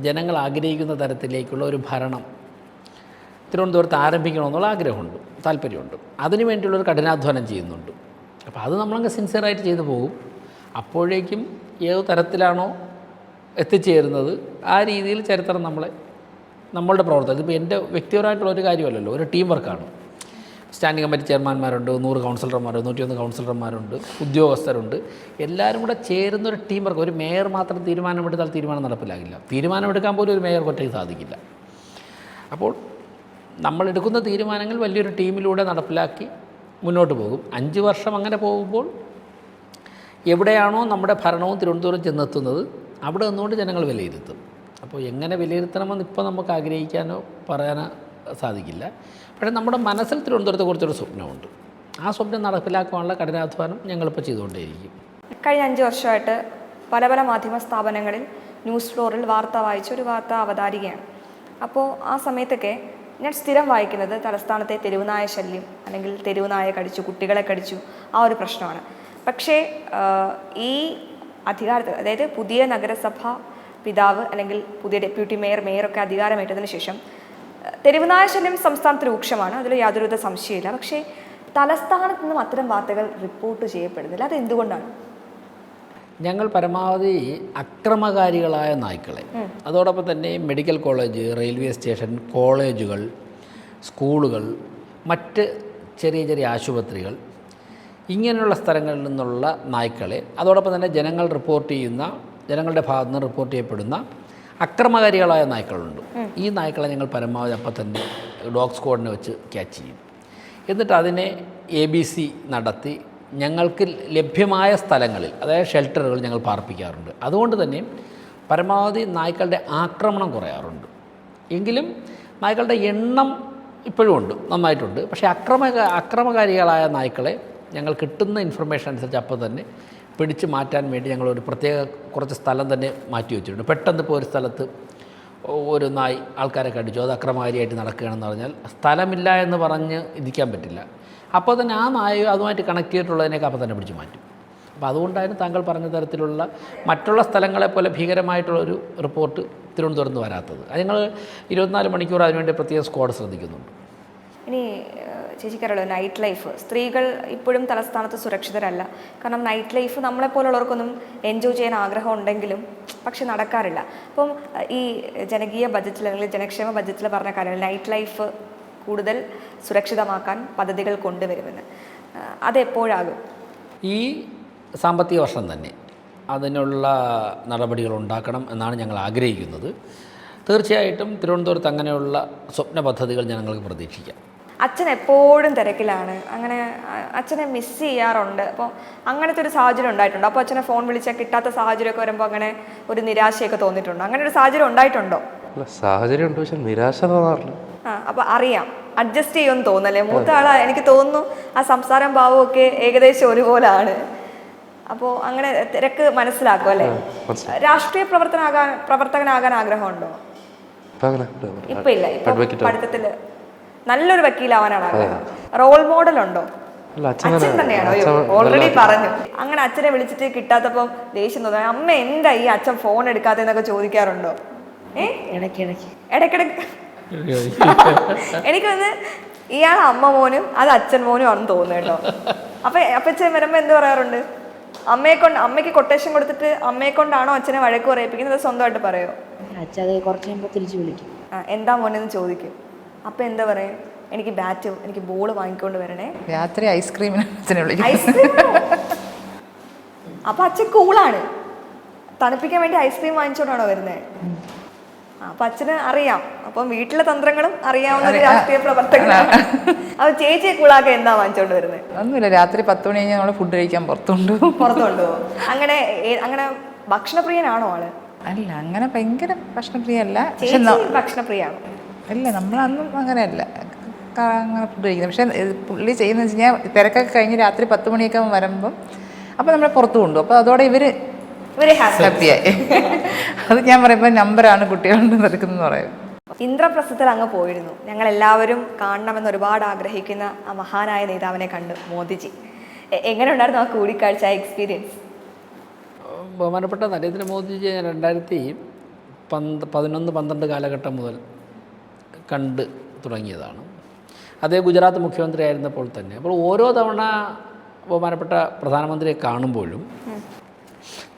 ജനങ്ങൾ ആഗ്രഹിക്കുന്ന തരത്തിലേക്കുള്ള ഒരു ഭരണം തിരുവനന്തപുരത്ത് ആരംഭിക്കണമെന്നുള്ള ആഗ്രഹമുണ്ട്, താല്പര്യമുണ്ട്. അതിനു വേണ്ടിയുള്ളൊരു കഠിനാധ്വാനം ചെയ്യുന്നുണ്ട്. അപ്പോൾ അത് നമ്മളങ്ങ് സിൻസിയറായിട്ട് ചെയ്തു പോകും. അപ്പോഴേക്കും ഏത് തരത്തിലാണോ എത്തിച്ചേരുന്നത് ആ രീതിയിൽ ചരിത്രം നമ്മളുടെ പ്രവർത്തനം. ഇതിപ്പോൾ എൻ്റെ വ്യക്തിപരമായിട്ടുള്ള ഒരു കാര്യമല്ലല്ലോ, ഒരു ടീം വർക്കാണ്. സ്റ്റാൻഡിംഗ് കമ്മിറ്റി ചെയർമാന്മാരുണ്ട്, 100 കൗൺസിലർമാരുണ്ട്, 101 കൗൺസിലർമാരുണ്ട്, ഉദ്യോഗസ്ഥരുണ്ട്. എല്ലാവരും കൂടെ ചേരുന്നൊരു ടീം വർക്ക്. ഒരു മേയർ മാത്രം തീരുമാനമെടുത്താൽ തീരുമാനം നടപ്പിലാകില്ല. തീരുമാനമെടുക്കാൻ പോലും ഒരു മേയർ ഒറ്റയ്ക്ക് സാധിക്കില്ല. അപ്പോൾ നമ്മളെടുക്കുന്ന തീരുമാനങ്ങൾ വലിയൊരു ടീമിലൂടെ നടപ്പിലാക്കി മുന്നോട്ട് പോകും. 5 വർഷം അങ്ങനെ പോകുമ്പോൾ എവിടെയാണോ നമ്മുടെ ഭരണവും തിരുവനന്തപുരം ചെന്നെത്തുന്നത് അവിടെ നിന്നുകൊണ്ട് ജനങ്ങൾ വിലയിരുത്തും. അപ്പോൾ എങ്ങനെ വിലയിരുത്തണമെന്ന് ഇപ്പോൾ നമുക്ക് ആഗ്രഹിക്കാനോ പറയാനോ സാധിക്കില്ല. പക്ഷേ നമ്മുടെ മനസ്സിൽ തിരുവനന്തപുരത്തെക്കുറിച്ചൊരു സ്വപ്നമുണ്ട്. ആ സ്വപ്നം നടപ്പിലാക്കാനുള്ള കഠിനാധ്വാനം ഞങ്ങളിപ്പോൾ ചെയ്തുകൊണ്ടേയിരിക്കും. കഴിഞ്ഞ 5 വർഷമായിട്ട് പല മാധ്യമ സ്ഥാപനങ്ങളിൽ ന്യൂസ് ഫ്ലോറിൽ വാർത്ത വായിച്ച ഒരു വാർത്താ അവതാരികയാണ്. അപ്പോൾ ആ സമയത്തൊക്കെ ഞാൻ സ്ഥിരം വായിക്കുന്നത് തലസ്ഥാനത്തെ തെരുവുനായ ശല്യം അല്ലെങ്കിൽ തെരുവുനായ കടിച്ചു, കുട്ടികളെ കടിച്ചു, ആ ഒരു പ്രശ്നമാണ്. പക്ഷേ ഈ അധികാരത്തിൽ, അതായത് പുതിയ നഗരസഭ പിതാവ് അല്ലെങ്കിൽ പുതിയ ഡെപ്യൂട്ടി മേയറൊക്കെ അധികാരമേറ്റതിന് ശേഷം തെരുവുനായ ശല്യം സംസ്ഥാനത്ത് രൂക്ഷമാണ്, അതിൽ യാതൊരുവിധ സംശയമില്ല. പക്ഷേ തലസ്ഥാനത്ത് നിന്നും അത്തരം വാർത്തകൾ റിപ്പോർട്ട് ചെയ്യപ്പെടുന്നില്ല. അത് എന്തുകൊണ്ടാണ്? ഞങ്ങൾ പരമാവധി അക്രമകാരികളായ നായ്ക്കളെ, അതോടൊപ്പം തന്നെ മെഡിക്കൽ കോളേജ്, റെയിൽവേ സ്റ്റേഷൻ, കോളേജുകൾ, സ്കൂളുകൾ, മറ്റ് ചെറിയ ചെറിയ ആശുപത്രികൾ, ഇങ്ങനെയുള്ള സ്ഥലങ്ങളിൽ നിന്നുള്ള നായ്ക്കളെ, അതോടൊപ്പം തന്നെ ജനങ്ങളുടെ ഭാഗത്തു നിന്ന് റിപ്പോർട്ട് ചെയ്യപ്പെടുന്ന അക്രമകാരികളായ നായ്ക്കളുണ്ട്. ഈ നായ്ക്കളെ ഞങ്ങൾ പരമാവധി അപ്പം തന്നെ ഡോഗ് സ്ക്വാഡിനെ വെച്ച് ക്യാച്ച് ചെയ്യും. എന്നിട്ട് അതിനെ ABC നടത്തി ഞങ്ങൾക്ക് ലഭ്യമായ സ്ഥലങ്ങളിൽ, അതായത് ഷെൽട്ടറുകൾ ഞങ്ങൾ പാർപ്പിക്കാറുണ്ട്. അതുകൊണ്ട് തന്നെ പരമാവധി നായ്ക്കളുടെ ആക്രമണം കുറയാറുണ്ട്. എങ്കിലും നായ്ക്കളുടെ എണ്ണം ഇപ്പോഴും ഉണ്ട്, നന്നായിട്ടുണ്ട്. പക്ഷേ അക്രമകാരികളായ നായ്ക്കളെ ഞങ്ങൾ കിട്ടുന്ന ഇൻഫർമേഷൻ അനുസരിച്ച് അപ്പോൾ തന്നെ പിടിച്ച് മാറ്റാൻ വേണ്ടി ഞങ്ങളൊരു പ്രത്യേക കുറച്ച് സ്ഥലം തന്നെ മാറ്റി വെച്ചിട്ടുണ്ട്. പെട്ടെന്ന് ഇപ്പോൾ ഒരു സ്ഥലത്ത് ഒരു നായ് ആൾക്കാരെ കടിച്ചു, അത് അക്രമകാരിയായിട്ട് നടക്കുകയാണെന്ന് പറഞ്ഞാൽ സ്ഥലമില്ല എന്ന് പറഞ്ഞ് ഇരിക്കാൻ പറ്റില്ല. അപ്പോൾ തന്നെ ആ നായ അതുമായിട്ട് കണക്ട് ചെയ്തിട്ടുള്ളതിനൊക്കെ അപ്പോൾ തന്നെ പിടിച്ച് മാറ്റും. അപ്പോൾ അതുകൊണ്ടായിരുന്നു താങ്കൾ പറഞ്ഞ തരത്തിലുള്ള മറ്റുള്ള സ്ഥലങ്ങളെപ്പോലെ ഭീകരമായിട്ടുള്ളൊരു റിപ്പോർട്ട് തിരുവനന്തപുരത്ത് വരാത്തത്. അത് ഞങ്ങൾ 24 മണിക്കൂർ അതിനുവേണ്ടി പ്രത്യേക സ്ക്വാഡ് ശ്രദ്ധിക്കുന്നുണ്ട്. ഇനി ചേച്ചിക്കറിയുള്ളൂ, നൈറ്റ് ലൈഫ്, സ്ത്രീകൾ ഇപ്പോഴും തലസ്ഥാനത്ത് സുരക്ഷിതരല്ല. കാരണം നൈറ്റ് ലൈഫ് നമ്മളെപ്പോലുള്ളവർക്കൊന്നും എൻജോയ് ചെയ്യാൻ ആഗ്രഹം ഉണ്ടെങ്കിലും പക്ഷെ നടക്കാറില്ല. അപ്പം ഈ ജനകീയ ബജറ്റിൽ അല്ലെങ്കിൽ ജനക്ഷേമ ബജറ്റിൽ പറഞ്ഞ കാര്യങ്ങൾ നൈറ്റ് ലൈഫ് കൂടുതൽ സുരക്ഷിതമാക്കാൻ പദ്ധതികൾ കൊണ്ടുവരുമെന്ന്, അതെപ്പോഴാകും? ഈ സാമ്പത്തിക വർഷം തന്നെ അതിനുള്ള നടപടികൾ ഉണ്ടാക്കണം എന്നാണ് ഞങ്ങൾ ആഗ്രഹിക്കുന്നത്. തീർച്ചയായിട്ടും തിരുവനന്തപുരത്ത് അങ്ങനെയുള്ള സ്വപ്ന പദ്ധതികൾ ഞങ്ങൾക്ക് പ്രതീക്ഷിക്കാം. അച്ഛൻ എപ്പോഴും തിരക്കിലാണ്, അങ്ങനെ അച്ഛനെ മിസ് ചെയ്യാറുണ്ട്. അപ്പോൾ അങ്ങനത്തെ ഒരു സാഹചര്യം ഉണ്ടായിട്ടുണ്ടോ? അപ്പോൾ അച്ഛനെ ഫോൺ വിളിച്ചാൽ കിട്ടാത്ത സാഹചര്യമൊക്കെ വരുമ്പോൾ അങ്ങനെ ഒരു നിരാശയൊക്കെ തോന്നിയിട്ടുണ്ടോ? അങ്ങനെ ഒരു സാഹചര്യം ഉണ്ടായിട്ടുണ്ടോ? സാഹചര്യം ഉണ്ട്, പക്ഷെ നിരാശ തോന്നാറില്ല. അപ്പോൾ അറിയാം, അഡ്ജസ്റ്റ് ചെയ്യുമെന്ന് തോന്നല്ലേ? മൂത്ത ആളാ, എനിക്ക് തോന്നുന്നു ആ സംസാരം ഭാവവും ഒക്കെ ഏകദേശം ഒരുപോലാണ്. അപ്പോൾ അങ്ങനെ തിരക്ക് മനസ്സിലാക്കും അല്ലേ? രാഷ്ട്രീയ പ്രവർത്തകനാകാൻ ആഗ്രഹമുണ്ടോ? ഇപ്പൊ ഇല്ല, ഇപ്പൊ പഠിത്തത്തില് നല്ലൊരു വക്കീലാവാനാണ് ആഗ്രഹം. റോൾ മോഡൽ ഉണ്ടോ? അച്ഛൻ തന്നെയാണോ? ഓൾറെഡി പറഞ്ഞു. അങ്ങനെ അച്ഛനെ വിളിച്ചിട്ട് കിട്ടാത്തപ്പോ ദേഷ്യം തോന്നുന്നു, അമ്മ എന്താ ഈ അച്ഛൻ ഫോൺ എടുക്കാത്തെന്നൊക്കെ ചോദിക്കാറുണ്ടോ? ഇടയ്ക്കിടയ്ക്ക് എനിക്ക് വന്ന് ഇയാൾ അമ്മ മോനും അത് അച്ഛൻ മോനും ആണെന്ന് തോന്നുന്നു കേട്ടോ. അപ്പച്ചൻ വരുമ്പോ എന്ത് പറയാറുണ്ട്? അമ്മയ്ക്ക് കൊട്ടേഷൻ കൊടുത്തിട്ട് അമ്മയെ കൊണ്ടാണോ അച്ഛനെ വഴക്ക് പറയിപ്പിക്കുന്നത്, സ്വന്തമായിട്ട് പറയോ? അച്ഛൻ കുറച്ച് കഴിയുമ്പോൾ തിരിച്ചു വിളിക്കും. എന്താ മോനെന്ന് ചോദിക്കും. അപ്പൊ എന്താ പറയും? എനിക്ക് ബാറ്റ്, എനിക്ക് ബോള് വാങ്ങിക്കൊണ്ട് വരണേ. രാത്രി ഐസ്ക്രീമിന് അച്ഛനെ വിളിക്കും. അപ്പൊ അച്ഛൻ കൂളാണ്, തണുപ്പിക്കാൻ വേണ്ടി ഐസ്ക്രീം വാങ്ങിച്ചോണ്ടാണോ വരുന്നത്? അപ്പൊ അച്ഛന് അറിയാം. അപ്പം വീട്ടിലെ തന്ത്രങ്ങളും അറിയാവുന്ന ഒരു രാഷ്ട്രീയ പ്രവർത്തകനാണ്. അപ്പൊ ചേച്ചിയെ കൂളാക്കാൻ എന്താ വാങ്ങിച്ചോണ്ട് വരുന്നത്? ഒന്നുമില്ല, രാത്രി 10 മണി കഴിഞ്ഞാൽ നമ്മൾ ഫുഡ് കഴിക്കാൻ പുറത്തുകൊണ്ടു. അങ്ങനെ ഭക്ഷണപ്രിയനാണോ ആള്? അല്ല, അങ്ങനെ ഭയങ്കര ഭക്ഷണപ്രിയല്ല. പക്ഷെ ഭക്ഷണപ്രിയാണോ? ഇല്ല, നമ്മളന്നും അങ്ങനെയല്ല, അങ്ങനെ ഫുഡ് കഴിക്കുന്നത്. പക്ഷെ പുള്ളി ചെയ്യുന്നത് വെച്ച് കഴിഞ്ഞാൽ തിരക്കൊക്കെ കഴിഞ്ഞ് രാത്രി 10 മണിയൊക്കെ വരുമ്പം അപ്പോൾ നമ്മളെ പുറത്തു കൊണ്ടു. അപ്പോൾ അതോടെ ഇവര് ഹാപ്പിയായി. അത് ഞാൻ പറയുമ്പോൾ നമ്പറാണ് കുട്ടികളുടെ നിൽക്കുന്നതെന്ന് പറയും. ഇന്ദ്രപ്രസ്ഥത്തിൽ അങ്ങ് പോയിരുന്നു. ഞങ്ങൾ എല്ലാവരും കാണണമെന്ന് ഒരുപാട് ആഗ്രഹിക്കുന്ന ആ മഹാനായ നേതാവിനെ കണ്ടു, മോദിജി. എങ്ങനെ ഉണ്ടായിരുന്നു ആ കൂടിക്കാഴ്ച, എക്സ്പീരിയൻസ്? ബഹുമാനപ്പെട്ട നരേന്ദ്രമോദിജി 2011-12 കാലഘട്ടം മുതൽ കണ്ട് തുടങ്ങിയതാണ്. അതേ ഗുജറാത്ത് മുഖ്യമന്ത്രി ആയിരുന്നപ്പോൾ തന്നെ. അപ്പോൾ ഓരോ തവണ ബഹുമാനപ്പെട്ട പ്രധാനമന്ത്രിയെ കാണുമ്പോഴും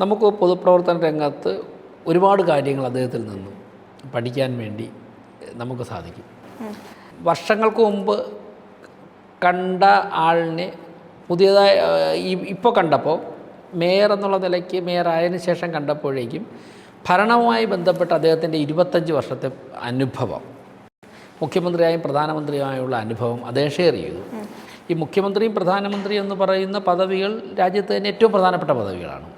നമുക്ക് പൊതുപ്രവർത്തന രംഗത്ത് ഒരുപാട് കാര്യങ്ങൾ അദ്ദേഹത്തിൽ നിന്നും പഠിക്കാൻ വേണ്ടി നമുക്ക് സാധിക്കും. വർഷങ്ങൾക്ക് മുമ്പ് കണ്ട ആളിനെ പുതിയതായി ഇപ്പോൾ കണ്ടപ്പോൾ മേയർ എന്നുള്ള നിലയ്ക്ക് മേയർ ആയതിനു ശേഷം കണ്ടപ്പോഴേക്കും ഭരണവുമായി ബന്ധപ്പെട്ട അദ്ദേഹത്തിൻ്റെ 25 വർഷത്തെ അനുഭവം, മുഖ്യമന്ത്രിയായും പ്രധാനമന്ത്രിയുമായുള്ള അനുഭവം അദ്ദേഹം ഷെയർ ചെയ്തു. ഈ മുഖ്യമന്ത്രിയും പ്രധാനമന്ത്രിയും എന്ന് പറയുന്ന പദവികൾ രാജ്യത്ത് തന്നെ ഏറ്റവും പ്രധാനപ്പെട്ട പദവികളാണ്.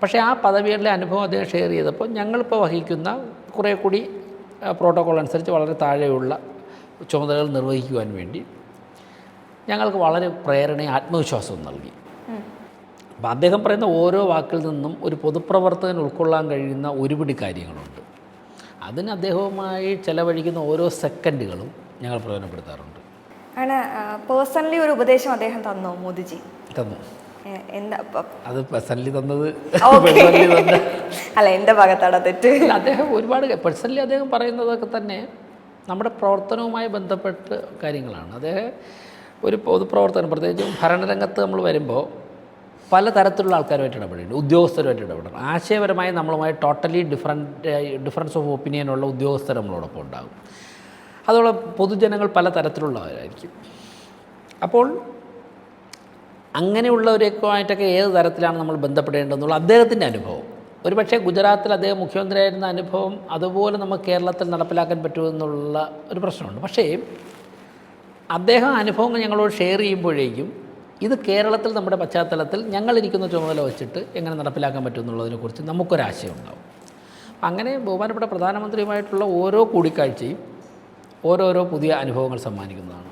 പക്ഷേ ആ പദവികളിലെ അനുഭവം അദ്ദേഹം ഷെയർ ചെയ്തപ്പോൾ ഞങ്ങളിപ്പോൾ വഹിക്കുന്ന കുറേ കൂടി പ്രോട്ടോക്കോൾ അനുസരിച്ച് വളരെ താഴെയുള്ള ചുമതലകൾ നിർവഹിക്കുവാൻ വേണ്ടി ഞങ്ങൾക്ക് വളരെ പ്രേരണയും ആത്മവിശ്വാസവും നൽകി. അപ്പം അദ്ദേഹം പറയുന്ന ഓരോ വാക്കിൽ നിന്നും ഒരു പൊതുപ്രവർത്തകൻ ഉൾക്കൊള്ളാൻ കഴിയുന്ന ഒരുപിടി കാര്യങ്ങളുണ്ട്. അതിന് അദ്ദേഹവുമായി ചിലവഴിക്കുന്ന ഓരോ സെക്കൻഡുകളും ഞങ്ങൾ പ്രയോജനപ്പെടുത്താറുണ്ട്. അങ്ങനെ പേഴ്സണലി ഒരു ഉപദേശം അദ്ദേഹം തന്നോ മോദിജി? തന്നു. എന്താ അത് പേഴ്സണലി തന്നത് അല്ല, എൻ്റെ ഭാഗത്താണ് തെറ്റ്. അദ്ദേഹം ഒരുപാട് പേഴ്സണലി അദ്ദേഹം പറയുന്നതൊക്കെ തന്നെ നമ്മുടെ പ്രവർത്തനവുമായി ബന്ധപ്പെട്ട കാര്യങ്ങളാണ്. അദ്ദേഹം ഒരു പൊതുപ്രവർത്തനം, പ്രത്യേകിച്ചും ഭരണരംഗത്ത് നമ്മൾ വരുമ്പോൾ പലതരത്തിലുള്ള ആൾക്കാരുമായിട്ട് ഇടപെടുന്നുണ്ട്, ഉദ്യോഗസ്ഥരുമായിട്ട് ഇടപെടണം. ആശയപരമായി നമ്മളുമായി ടോട്ടലി ഡിഫറൻസ് ഓഫ് ഒപ്പീനിയനുള്ള ഉദ്യോഗസ്ഥർ നമ്മളോടൊപ്പം ഉണ്ടാകും. അതുപോലെ പൊതുജനങ്ങൾ പലതരത്തിലുള്ളവരായിരിക്കും. അപ്പോൾ അങ്ങനെയുള്ളവരൊക്കെയായിട്ടൊക്കെ ഏത് തരത്തിലാണ് നമ്മൾ ബന്ധപ്പെടേണ്ടതെന്നുള്ള അദ്ദേഹത്തിൻ്റെ അനുഭവം, ഒരുപക്ഷെ ഗുജറാത്തിൽ അദ്ദേഹം മുഖ്യമന്ത്രിയായിരുന്ന അനുഭവം അതുപോലെ നമുക്ക് കേരളത്തിൽ നടപ്പിലാക്കാൻ പറ്റുമെന്നുള്ള ഒരു പ്രശ്നമുണ്ട്. പക്ഷേ അദ്ദേഹം അനുഭവങ്ങൾ ഞങ്ങളോട് ഷെയർ ചെയ്യുമ്പോഴേക്കും ഇത് കേരളത്തിൽ നമ്മുടെ പശ്ചാത്തലത്തിൽ ഞങ്ങളിരിക്കുന്ന ചുമതല വെച്ചിട്ട് എങ്ങനെ നടപ്പിലാക്കാൻ പറ്റും എന്നുള്ളതിനെക്കുറിച്ച് നമുക്കൊരാശയം ഉണ്ടാവും. അങ്ങനെ ബഹുമാനപ്പെട്ട പ്രധാനമന്ത്രിയുമായിട്ടുള്ള ഓരോ കൂടിക്കാഴ്ചയും ഓരോരോ പുതിയ അനുഭവങ്ങൾ സമ്മാനിക്കുന്നതാണ്.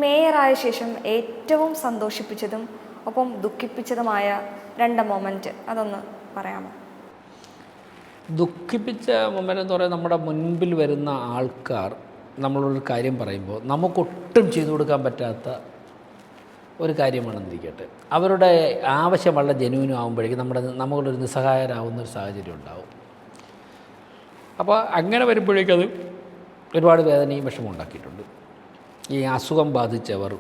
മേയറായ ശേഷം ഏറ്റവും സന്തോഷിപ്പിച്ചതും ഒപ്പം ദുഃഖിപ്പിച്ചതുമായ 2 മൊമെൻറ്റ് അതൊന്ന് പറയാമോ? ദുഃഖിപ്പിച്ച മൊമെൻ്റ് എന്ന് പറയുന്നത് നമ്മുടെ മുൻപിൽ വരുന്ന ആൾക്കാർ നമ്മളൊരു കാര്യം പറയുമ്പോൾ നമുക്കൊട്ടും ചെയ്തു കൊടുക്കാൻ പറ്റാത്ത ഒരു കാര്യമാണെന്നിരിക്കട്ടെ, അവരുടെ ആവശ്യം വളരെ ജെന്യൂനും ആകുമ്പോഴേക്കും നമ്മളൊരു നിസ്സഹായരാകുന്ന ഒരു സാഹചര്യം ഉണ്ടാവും. അപ്പോൾ അങ്ങനെ വരുമ്പോഴേക്കും അത് ഒരുപാട് വേദനയും വിഷമം ഉണ്ടാക്കിയിട്ടുണ്ട്. ഈ അസുഖം ബാധിച്ചവർ,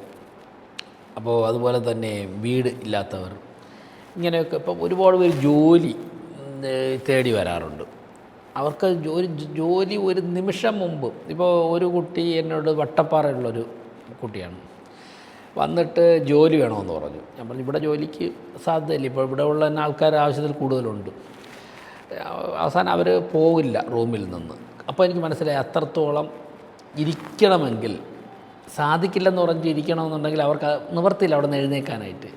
അപ്പോൾ അതുപോലെ തന്നെ വീട് ഇല്ലാത്തവർ, ഇങ്ങനെയൊക്കെ ഇപ്പം ഒരുപാട് പേര് ജോലി തേടി വരാറുണ്ട്. അവർക്ക് ജോലി ഒരു നിമിഷം മുമ്പ്, ഇപ്പോൾ ഒരു കുട്ടി എന്നോട് വട്ടപ്പാറയുള്ളൊരു കുട്ടിയാണ്, വന്നിട്ട് ജോലി വേണമെന്ന് പറഞ്ഞു. ഞാൻ പറഞ്ഞു ഇവിടെ ജോലിക്ക് സാധ്യതയില്ല, ഇപ്പോൾ ഇവിടെ ഉള്ള തന്നെ ആൾക്കാർ ആവശ്യത്തിൽ കൂടുതലുണ്ട്. അവസാനം അവർ പോകില്ല റൂമിൽ നിന്ന്. അപ്പോൾ എനിക്ക് മനസ്സിലായി അത്രത്തോളം ഇരിക്കണമെങ്കിൽ സാധിക്കില്ലെന്ന് പറഞ്ഞ് ഇരിക്കണമെന്നുണ്ടെങ്കിൽ അവർക്ക് നിവർത്തിയില്ല അവിടെ നിന്ന് എഴുന്നേൽക്കാനായിട്ട്.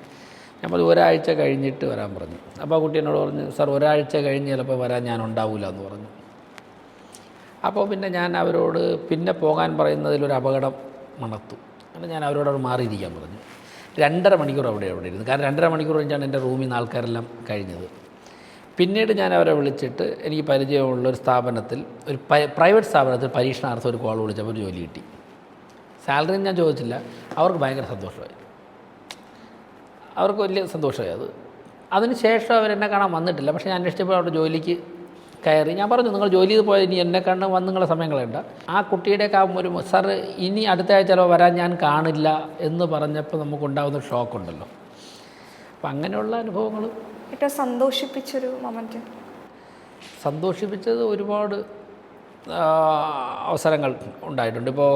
നമ്മൾ ഒരാഴ്ച കഴിഞ്ഞിട്ട് വരാൻ പറഞ്ഞു. അപ്പോൾ ആ കുട്ടി എന്നോട് പറഞ്ഞു, സാർ ഒരാഴ്ച കഴിഞ്ഞ് ചിലപ്പോൾ വരാൻ ഞാൻ ഉണ്ടാവില്ല എന്ന് പറഞ്ഞു. അപ്പോൾ പിന്നെ ഞാൻ അവരോട് പിന്നെ പോകാൻ പറയുന്നതിലൊരു അപകടം മണത്തു. അങ്ങനെ ഞാൻ അവരോട് മാറിയിരിക്കാൻ പറഞ്ഞു. 2.5 മണിക്കൂർ അവിടെ ഇരുന്നു. കാരണം 2.5 മണിക്കൂർ കഴിഞ്ഞാണ് എൻ്റെ റൂമിൽ നിന്ന് ആൾക്കാരെല്ലാം കഴിഞ്ഞത്. പിന്നീട് ഞാൻ അവരെ വിളിച്ചിട്ട് എനിക്ക് പരിചയമുള്ളൊരു സ്ഥാപനത്തിൽ, ഒരു പ്രൈവറ്റ് സ്ഥാപനത്തിൽ പരീക്ഷണാർത്ഥം ഒരു കോൾ വിളിച്ചപ്പോൾ ഒരു ജോലി കിട്ടി. സാലറി ഞാൻ ചോദിച്ചില്ല. അവർക്ക് ഭയങ്കര സന്തോഷമായി, അവർക്ക് വലിയ സന്തോഷമായി. അതിന് ശേഷം അവരെന്നെ കാണാൻ വന്നിട്ടില്ല. പക്ഷേ ഞാൻ അന്വേഷിച്ചപ്പോൾ അവിടെ ജോലിക്ക് കയറി. ഞാൻ പറഞ്ഞു, നിങ്ങൾ ജോലി ചെയ്ത് പോയാൽ ഇനി എന്നെ കണ്ട് വന്ന് നിങ്ങളെ സമയം കളയണ്ട. ആ കുട്ടിയുടെയൊക്കെ ഒരു സാർ ഇനി അടുത്ത ആഴ്ച ചിലപ്പോൾ വരാൻ ഞാൻ കാണില്ല എന്ന് പറഞ്ഞപ്പോൾ നമുക്കുണ്ടാകുന്ന ഷോക്കുണ്ടല്ലോ. അപ്പം അങ്ങനെയുള്ള അനുഭവങ്ങൾ. ഏറ്റവും സന്തോഷിപ്പിച്ചൊരു മൊമെൻറ്റ്? സന്തോഷിപ്പിച്ചത് ഒരുപാട് അവസരങ്ങൾ ഉണ്ടായിട്ടുണ്ട്. ഇപ്പോൾ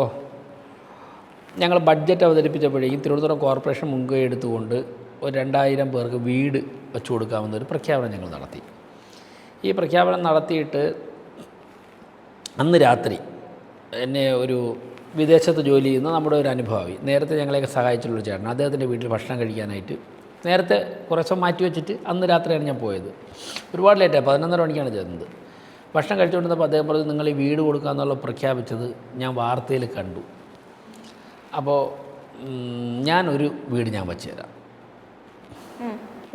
ഞങ്ങൾ ബഡ്ജറ്റ് അവതരിപ്പിച്ചപ്പോഴേക്കും തിരുവനന്തപുരം കോർപ്പറേഷൻ മുൻകൈ എടുത്തുകൊണ്ട് ഒരു 2000 പേർക്ക് വീട് വെച്ചു കൊടുക്കാമെന്നൊരു പ്രഖ്യാപനം ഞങ്ങൾ നടത്തി. ഈ പ്രഖ്യാപനം നടത്തിയിട്ട് അന്ന് രാത്രി എന്നെ ഒരു വിദേശത്ത് ജോലി ചെയ്യുന്ന നമ്മുടെ ഒരു അനുഭവി, നേരത്തെ ഞങ്ങളെയൊക്കെ സഹായിച്ചുള്ളൊരു ചേട്ടൻ, അദ്ദേഹത്തിൻ്റെ വീട്ടിൽ ഭക്ഷണം കഴിക്കാനായിട്ട് നേരത്തെ കുറച്ച് മാറ്റി വെച്ചിട്ട് അന്ന് രാത്രിയാണ് ഞാൻ പോയത്. ഒരുപാട് ലേറ്റായി, 11:30 മണിക്കാണ് ചെന്നത്. ഭക്ഷണം കഴിച്ചുകൊണ്ടിരുന്നപ്പോൾ അദ്ദേഹം പറഞ്ഞു, നിങ്ങൾ ഈ വീട് കൊടുക്കാമെന്നുള്ള പ്രഖ്യാപിച്ചത് ഞാൻ വാർത്തയിൽ കണ്ടു. അപ്പോൾ ഞാനൊരു വീട് ഞാൻ വച്ചു തരാം,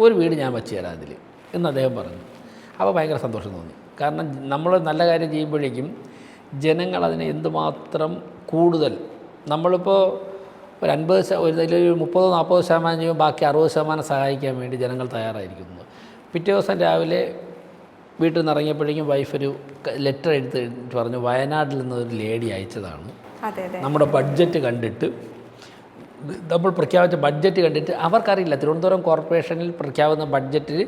ഒരു വീട് ഞാൻ വച്ചു തരാം ഇതിൽ എന്ന് അദ്ദേഹം പറഞ്ഞു. അപ്പോൾ ഭയങ്കര സന്തോഷം തോന്നി. കാരണം നമ്മൾ നല്ല കാര്യം ചെയ്യുമ്പോഴേക്കും ജനങ്ങൾ അതിനെ എന്തുമാത്രം കൂടുതൽ, നമ്മളിപ്പോൾ ഒരു 30-40% ചെയ്യുമ്പോൾ ബാക്കി 60% സഹായിക്കാൻ വേണ്ടി ജനങ്ങൾ തയ്യാറായിരിക്കുന്നു. പിറ്റേ ദിവസം രാവിലെ വീട്ടിൽ നിന്ന് ഇറങ്ങിയപ്പോഴേക്കും വൈഫ് ഒരു ലെറ്റർ എഴുതി പറഞ്ഞു, വയനാട്ടിൽ നിന്നൊരു ലേഡി അയച്ചതാണ്. നമ്മുടെ ബഡ്ജറ്റ് കണ്ടിട്ട്, നമ്മൾ പ്രഖ്യാപിച്ച ബഡ്ജറ്റ് കണ്ടിട്ട് അവർക്കറിയില്ല തിരുവനന്തപുരം കോർപ്പറേഷനിൽ പ്രഖ്യാപിക്കുന്ന ബഡ്ജറ്റിൽ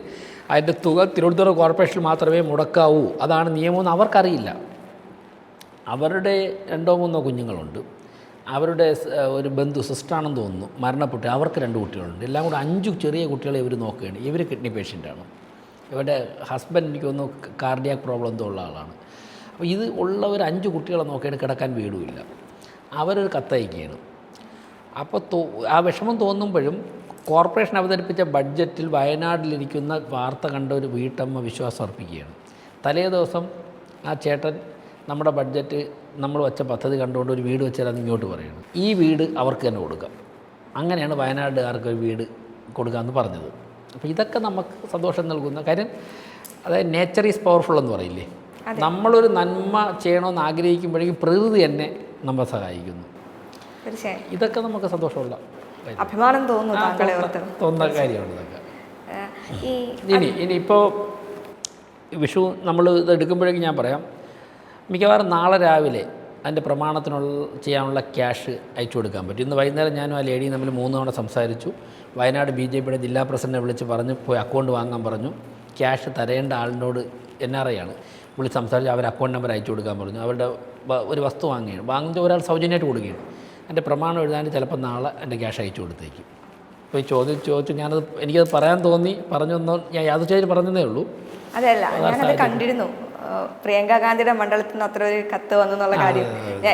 അതിൻ്റെ തുക തിരുവനന്തപുരം കോർപ്പറേഷനിൽ മാത്രമേ മുടക്കാവൂ, അതാണ് നിയമമെന്ന് അവർക്കറിയില്ല. അവരുടെ 2-3 കുഞ്ഞുങ്ങളുണ്ട്. അവരുടെ ഒരു ബന്ധു സിസ്റ്ററാണെന്ന് തോന്നുന്നു, മരണപ്പെട്ടു. അവർക്ക് 2 കുട്ടികളുണ്ട്. എല്ലാം കൂടെ 5 ചെറിയ കുട്ടികളെ ഇവർ നോക്കുകയാണ്. ഇവർ കിഡ്നി പേഷ്യൻ്റാണ്. ഇവരുടെ ഹസ്ബൻഡ് എനിക്ക് തോന്നുന്നു കാർഡിയാക് പ്രോബ്ലം എന്തോ ഉള്ള ആളാണ്. അപ്പോൾ ഇത് ഉള്ളവർ 5 കുട്ടികളെ നോക്കിയാണ്, കിടക്കാൻ വീടുമില്ല. അവരൊരു കത്തയക്കുകയാണ്. അപ്പോൾ ആ വിഷമം തോന്നുമ്പോഴും കോർപ്പറേഷൻ അവതരിപ്പിച്ച ബഡ്ജറ്റിൽ വയനാട്ടിലിരിക്കുന്ന വാർത്ത കണ്ട ഒരു വീട്ടമ്മ വിശ്വാസം അർപ്പിക്കുകയാണ്. തലേ ദിവസം ആ ചേട്ടൻ നമ്മുടെ ബഡ്ജറ്റ് നമ്മൾ വച്ച പദ്ധതി കണ്ടുകൊണ്ട് ഒരു വീട് വെച്ചാൽ ഇങ്ങോട്ട് പറയുന്നത്, ഈ വീട് അവർക്ക് തന്നെ കൊടുക്കാം. അങ്ങനെയാണ് വയനാട്ടുകാർക്ക് ഒരു വീട് കൊടുക്കാമെന്ന് പറഞ്ഞത്. അപ്പോൾ ഇതൊക്കെ നമുക്ക് സന്തോഷം നൽകുന്ന കാര്യം. അതായത് നേച്ചർ ഈസ് പവർഫുൾ എന്ന് പറയില്ലേ, നമ്മളൊരു നന്മ ചെയ്യണമെന്ന് ആഗ്രഹിക്കുമ്പോഴേക്കും പ്രകൃതി തന്നെ നമ്മളെ സഹായിക്കുന്നു. തീർച്ചയായും ഇതൊക്കെ നമുക്ക് സന്തോഷമുള്ള അഭിമാനം തോന്നുന്നു താങ്കളെ ഓർത്ത്. തോന്നുന്ന കാര്യമാണ് ഇതൊക്കെ. ഈ ഇനിയിപ്പോൾ വിഷു നമ്മൾ ഇത് എടുക്കുമ്പോഴേക്കും ഞാൻ പറയാം, മിക്കവാറും നാളെ രാവിലെ അതിൻ്റെ പ്രമാണത്തിനുള്ള ചെയ്യാനുള്ള ക്യാഷ് അയച്ചു കൊടുക്കാൻ പറ്റും. ഇന്ന് വൈകുന്നേരം ഞാനും ആ ലേഡിയും തമ്മിൽ 3 തവണ സംസാരിച്ചു. വയനാട് BJPയുടെ ജില്ലാ പ്രസിഡന്റിനെ വിളിച്ച് പറഞ്ഞ് പോയി അക്കൗണ്ട് വാങ്ങാൻ പറഞ്ഞു. ക്യാഷ് തരേണ്ട ആളിനോട് NRI ആണ് വിളിച്ച് സംസാരിച്ച് അവർ അക്കൗണ്ട് നമ്പർ അയച്ചു കൊടുക്കാൻ പറഞ്ഞു. അവരുടെ ഒരു വസ്തു വാങ്ങുന്ന ഒരാൾ സൗജന്യമായിട്ട് കൊടുക്കുകയാണ്. എൻ്റെ പ്രമാണം എഴുതാൻ ചിലപ്പോൾ നാളെ എൻ്റെ ക്യാഷ് അയച്ചു കൊടുത്തേക്കും. അപ്പോൾ ഈ ചോദിച്ചു എനിക്കത് പറയാൻ തോന്നി, പറഞ്ഞൊന്നും ഞാൻ യാദൃച്ഛികമായിട്ട് പറഞ്ഞതേ ഉള്ളൂ. അതല്ല, ഞാനത് കണ്ടിരുന്നു. പ്രിയങ്ക ഗാന്ധിയുടെ മണ്ഡലത്തിൽ നിന്ന് അത്ര ഒരു കത്ത് വന്നു എന്നുള്ള കാര്യം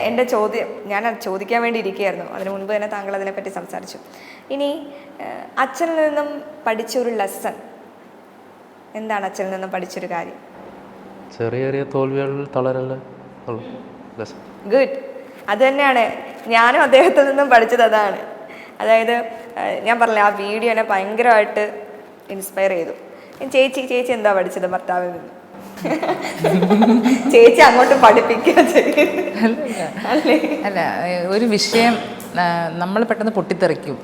എൻ്റെ ചോദ്യം ഞാൻ ചോദിക്കാൻ വേണ്ടി ഇരിക്കുകയായിരുന്നു. അതിന് മുൻപ് തന്നെ താങ്കൾ അതിനെപ്പറ്റി സംസാരിച്ചു. ഇനി അച്ഛനിൽ നിന്നും പഠിച്ചൊരു ലെസൺ എന്താണ്? അച്ഛനിൽ നിന്നും പഠിച്ചൊരു കാര്യം? ചെറിയ ചെറിയ തോൽവികളിൽ തളരല്ല. ഗുഡ്. അത് തന്നെയാണ് ഞാനും അദ്ദേഹത്തിൽ നിന്നും പഠിച്ചത്. അതാണ്, അതായത് ഞാൻ പറഞ്ഞില്ല, ആ വീഡിയോ എന്നെ ഭയങ്കരമായിട്ട് ഇൻസ്പയർ ചെയ്തു. ചേച്ചി എന്താ പഠിച്ചത് ഭർത്താവിൽ നിന്ന്? ചേച്ചി അങ്ങോട്ട് പഠിപ്പിക്കുക അല്ല, ഒരു വിഷയം നമ്മൾ പെട്ടെന്ന് പൊട്ടിത്തെറിക്കും.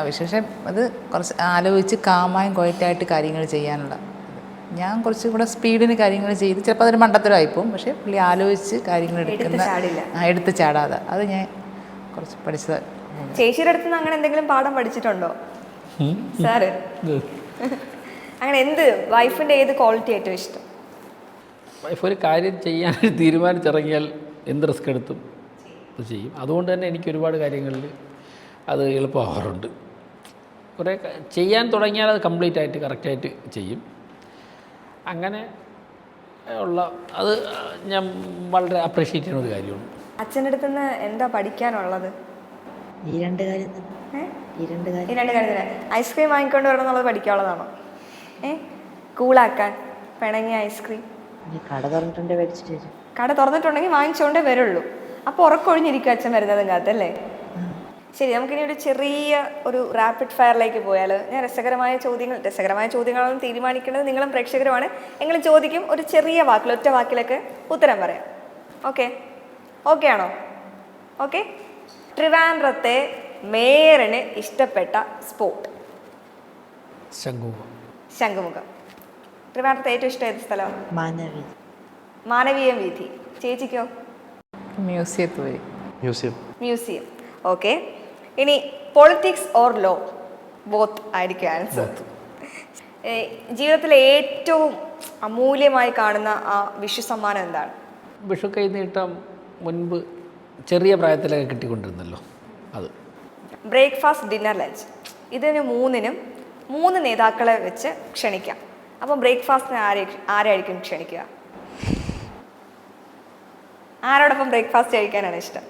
വിശേഷം അത് കുറച്ച് ആലോചിച്ച് കാമായും ക്വയറ്റായിട്ട് കാര്യങ്ങൾ ചെയ്യാനുള്ള. ഞാൻ കുറച്ചും കൂടെ സ്പീഡിന് കാര്യങ്ങൾ ചെയ്ത് ചിലപ്പോൾ അതൊരു മണ്ടത്തരമായിപ്പോവും. പക്ഷേ പുള്ളി ആലോചിച്ച് കാര്യങ്ങൾ എടുത്ത് ചാടാതെ അത് ഞാൻ കുറച്ച് പഠിച്ചത്. ചേച്ചിയുടെ അടുത്ത് നിന്ന് അങ്ങനെ എന്തെങ്കിലും പാഠം പഠിച്ചിട്ടുണ്ടോ സാറ്? അങ്ങനെ എന്ത് വൈഫിൻ്റെ ഏത് ക്വാളിറ്റി ഏറ്റവും ഇഷ്ടം? വൈഫ് ഒരു കാര്യം ചെയ്യാൻ തീരുമാനിച്ചിറങ്ങിയാൽ എന്ത് റിസ്ക് എടുത്തും അത് ചെയ്യും. അതുകൊണ്ട് തന്നെ എനിക്ക് ഒരുപാട് കാര്യങ്ങളിൽ അത് എളുപ്പമാവാറുണ്ട്. കുറേ ചെയ്യാൻ തുടങ്ങിയാൽ അത് കംപ്ലീറ്റ് ആയിട്ട് കറക്റ്റായിട്ട് ചെയ്യും. അങ്ങനെ ഉള്ള അത് ഞാൻ വളരെ അപ്രീഷിയേറ്റ് ചെയ്യുന്ന ഒരു കാര്യമാണ്. അച്ഛൻ്റെ അടുത്ത് നിന്ന് എന്താ പഠിക്കാനുള്ളത്? ഈ രണ്ട് കാര്യം തന്നെ. ഐസ്ക്രീം വാങ്ങിക്കൊണ്ട് വരണം എന്നുള്ളത് പഠിക്കാനുള്ളതാണോ? കൂളാക്കാൻ പിണങ്ങിയ ഐസ്ക്രീം കട തുറന്നിട്ടുണ്ടെ മേടിച്ചിട്ട് വരും. കട തുറന്നിട്ടുണ്ടെങ്കിൽ വാങ്ങിച്ചുകൊണ്ടേ വരുള്ളൂ. അപ്പോൾ ഉറക്കൊഴിഞ്ഞിരിക്കും അച്ഛൻ വരുന്നതും കാത്തല്ലേ? ശരി, നമുക്കിനി ഒരു ചെറിയ ഒരു റാപ്പിഡ് ഫയറിലേക്ക് പോയാൽ. ഞാൻ രസകരമായ ചോദ്യങ്ങളൊന്നും തീരുമാനിക്കേണ്ടത് നിങ്ങളും പ്രേക്ഷകരുമാണ്. എങ്കിലും ചോദിക്കും, ഒരു ചെറിയ വാക്കിൽ, ഒറ്റ വാക്കിലൊക്കെ ഉത്തരം പറയാം. ഓക്കെ ആണോ? ഓക്കെ. ട്രിവാൻഡ്രത്തെ മേയറിന് ഇഷ്ടപ്പെട്ട സ്പോട്ട്? ശംഖുമുഖം. ട്രിവാൻഡ്രത്തെ ഏറ്റവും ഇഷ്ടം ഏത് സ്ഥലം? മാനവീയം വീഥി. ചേച്ചിക്കോ? മ്യൂസിയം. ഓക്കെ. ഇനി പൊളിറ്റിക്സ് ഓർ ലോ? ബോത്ത് ആയിരിക്കും ആൻസർ. ജീവിതത്തിലെ ഏറ്റവും അമൂല്യമായി കാണുന്ന ആ വിഷു സമ്മാനം എന്താണ്? വിഷു കൈനീട്ടം മുൻപ് ചെറിയ പ്രായത്തിലൊക്കെ കിട്ടിക്കൊണ്ടിരുന്നല്ലോ അത്. ബ്രേക്ക്ഫാസ്റ്റ്, ഡിന്നർ, ലഞ്ച്, ഇതിന് മൂന്നിനും 3 നേതാക്കളെ വെച്ച് ക്ഷണിക്കാം. അപ്പം ബ്രേക്ക്ഫാസ്റ്റിന് ആരായിരിക്കും ക്ഷണിക്കുക? ആരോടൊപ്പം ബ്രേക്ക്ഫാസ്റ്റ് കഴിക്കാനാണ് ഇഷ്ടം?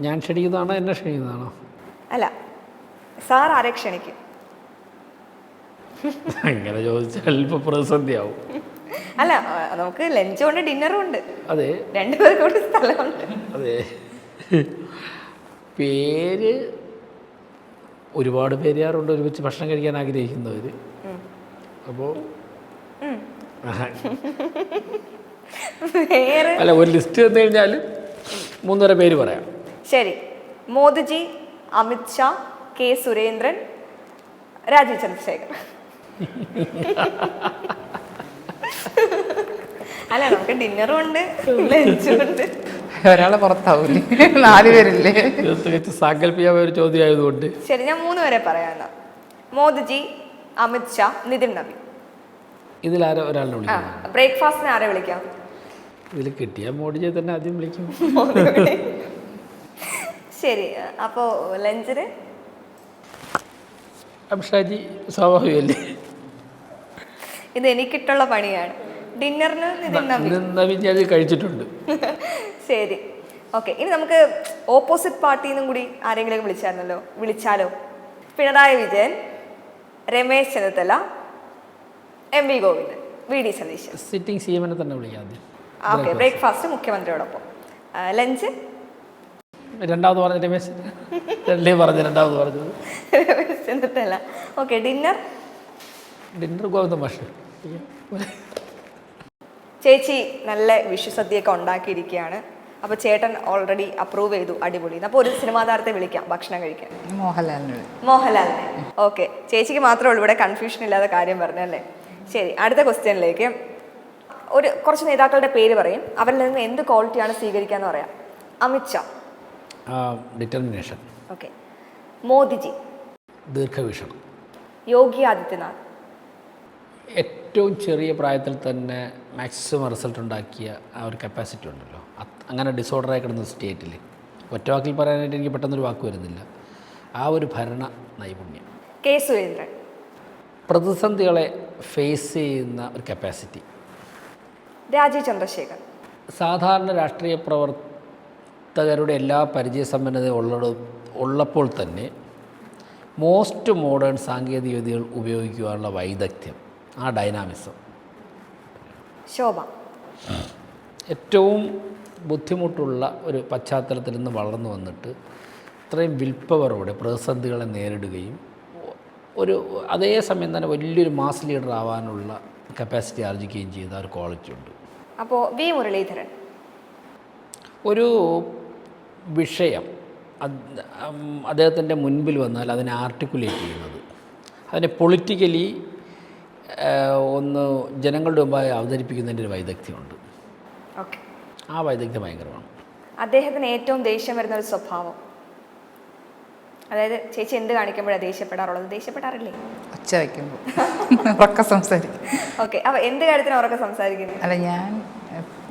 ഞാൻ ക്ഷണിക്കുന്നതാണോ എന്നെ ക്ഷണിക്കുന്നതാണോ? അല്ല, സാർ ആരെ ക്ഷണിക്കും? അങ്ങനെ ചോദിച്ചാൽ ഇപ്പോൾ പ്രതിസന്ധിയാവും. അല്ല, നമുക്ക് ലഞ്ചും ഉണ്ട് ഡിന്നറും ഉണ്ട്. അതെ, 2 പേർക്ക് കൂടി സ്ഥലമുണ്ട്. അതെ. പേര് ഒരുപാട് പേരുകാരുണ്ട് ഒരുമിച്ച് ഭക്ഷണം കഴിക്കാൻ ആഗ്രഹിക്കുന്നവർ. അപ്പോൾ അല്ല, ഒരു ലിസ്റ്റ് തന്നു കഴിഞ്ഞാൽ 3 പേര് പറയാം. ശരി. മോദിജി, അമിത് ഷാ, കെ സുരേന്ദ്രൻ, രാജീവ് ചന്ദ്രശേഖർ. അല്ല, നമുക്ക് ഡിന്നറും ഉണ്ട് ലഞ്ചും ഉണ്ട്. ഒരാളെ പുറത്താവൂലേ? 4 പേരില്ലേ? സാങ്കല്പികമായ ഒരു ചോദ്യം ആയതുകൊണ്ട് ശരി, ഞാൻ 3 പേരെ പറയാം. മോദിജി, അമിത് ഷാ, നിതിൻ നബി. ഇതിലാരോ ഒരാളിനെ വിളിക്കാം. ബ്രേക്ക്ഫാസ്റ്റിന് ആരെ വിളിക്കാം? ഇതിൽ കിട്ടിയ മോഡിജിയെ തന്നെ ആദ്യം വിളിക്കും. ശരി, അപ്പോൾ ലഞ്ചിന് അമിത്ഷാജി സ്വാഭാവികമല്ലേ? ഇത് എനിക്കിട്ടുള്ള പണിയാണ്. ഡിന്നറിന് നിതിൻ നബി ഞാൻ കഴിച്ചിട്ടുണ്ട്. ശരി, ഓക്കെ. ഇനി നമുക്ക് ഓപ്പോസിറ്റ് പാർട്ടിയിൽ നിന്നും കൂടി ആരെങ്കിലും വിളിച്ചാലോ? Pinarayi Vijayan, Ramesh Chennithala, M V Govindan, V D Satheesan. Sitting സിഎമ്മിനെ തന്നെ വിളിക്കാം. ഓക്കെ. ബ്രേക്ക്ഫാസ്റ്റ് മുഖ്യമന്ത്രിയോടൊപ്പം. ലഞ്ച് രണ്ടാമത് പറഞ്ഞ രമേശ് രണ്ടാമത് പറഞ്ഞത് രമേശ് ചെന്നിത്തല. ഓക്കെ. ഡിന്നർ ഗോവിന്ദ മാഷ്. ചേച്ചി നല്ല വിഷുസദ്യയൊക്കെ ഉണ്ടാക്കിയിരിക്കുകയാണ്. അപ്പോൾ ചേട്ടൻ ഓൾറെഡി അപ്രൂവ് ചെയ്തു, അടിപൊളി. അപ്പോൾ ഒരു സിനിമാ താരത്തെ വിളിക്കാം ഭക്ഷണം കഴിക്കാൻ. മോഹൻലാലിനെ. ഓക്കെ, ചേച്ചിക്ക് മാത്രമേ ഉള്ളൂ ഇവിടെ കൺഫ്യൂഷൻ ഇല്ലാതെ കാര്യം പറഞ്ഞല്ലേ. ശരി, അടുത്ത ക്വസ്റ്റ്യനിലേക്ക്. കുറച്ച് നേതാക്കളുടെ പേര് പറയും, അവരിൽ നിന്ന് എന്ത് ക്വാളിറ്റിയാണ് സ്വീകരിക്കാന്ന് പറയാം. അമിത്ഷാ. ഡിറ്റർമിനേഷൻ. ഓക്കെ. മോദിജി. ദീർഘവീക്ഷണം. യോഗി ആദിത്യനാഥ്. ഏറ്റവും ചെറിയ പ്രായത്തിൽ തന്നെ മാക്സിമം റിസൾട്ട് ഉണ്ടാക്കിയ ആ ഒരു കപ്പാസിറ്റി ഉണ്ടല്ലോ, അങ്ങനെ ഡിസോർഡറായി കിടന്ന സ്റ്റേറ്റിൽ ഒറ്റ വാക്കിൽ പറയാനായിട്ട് എനിക്ക് പെട്ടെന്നൊരു വാക്ക് വരുന്നില്ല. ആ ഒരു ഭരണ നൈപുണ്യം. കെ സുരേന്ദ്രൻ. പ്രതിസന്ധികളെ ഫേസ് ചെയ്യുന്ന ഒരു കപ്പാസിറ്റി. രാജീവ് ചന്ദ്രശേഖർ. സാധാരണ രാഷ്ട്രീയ പ്രവർത്തകരുടെ എല്ലാ പരിചയസമ്പന്നതയും ഉള്ളപ്പോൾ തന്നെ മോസ്റ്റ് മോഡേൺ സാങ്കേതികവിദ്യകൾ ഉപയോഗിക്കുവാനുള്ള വൈദഗ്ധ്യം, ആ ഡൈനാമിസം. ശോഭ. ഏറ്റവും ബുദ്ധിമുട്ടുള്ള ഒരു പശ്ചാത്തലത്തിൽ നിന്ന് വളർന്നു വന്നിട്ട് ഇത്രയും വിൽപ്പവറോടെ പ്രതിസന്ധികളെ നേരിടുകയും അതേ സമയം തന്നെ വലിയൊരു മാസ് ലീഡർ ആവാനുള്ള കപ്പാസിറ്റി ആർജിക്കുകയും ചെയ്ത ഒരു ക്വാളിറ്റി ഉണ്ട്. അപ്പോൾ വി മുരളീധരൻ. ഒരു വിഷയം അദ്ദേഹത്തിൻ്റെ മുൻപിൽ വന്നാൽ അതിനെ ആർട്ടിക്കുലേറ്റ് ചെയ്യുന്നത്, അതിനെ പൊളിറ്റിക്കലി ഒന്ന് ജനങ്ങളുടെ മുമ്പായി അവതരിപ്പിക്കുന്നതിൻ്റെ ഒരു വൈദഗ്ധ്യമുണ്ട്. ഓക്കെ. ആ വൈദഗ്ധ്യം ഭയങ്കരമാണ്. അദ്ദേഹത്തിന് ഏറ്റവും ദേഷ്യം വരുന്ന ഒരു സ്വഭാവം, അതായത് ചേച്ചി എന്ത് കാണിക്കുമ്പോഴാണ് ദേഷ്യപ്പെടാറുള്ളത്? ദേഷ്യപ്പെടാറില്ലേ? ഒച്ച വയ്ക്കുമ്പോൾ ഉറക്ക സംസാരിക്കും. ഓക്കെ, അപ്പോൾ എന്ത് കാര്യത്തിന് ഉറക്കം സംസാരിക്കുന്നത്? അല്ല, ഞാൻ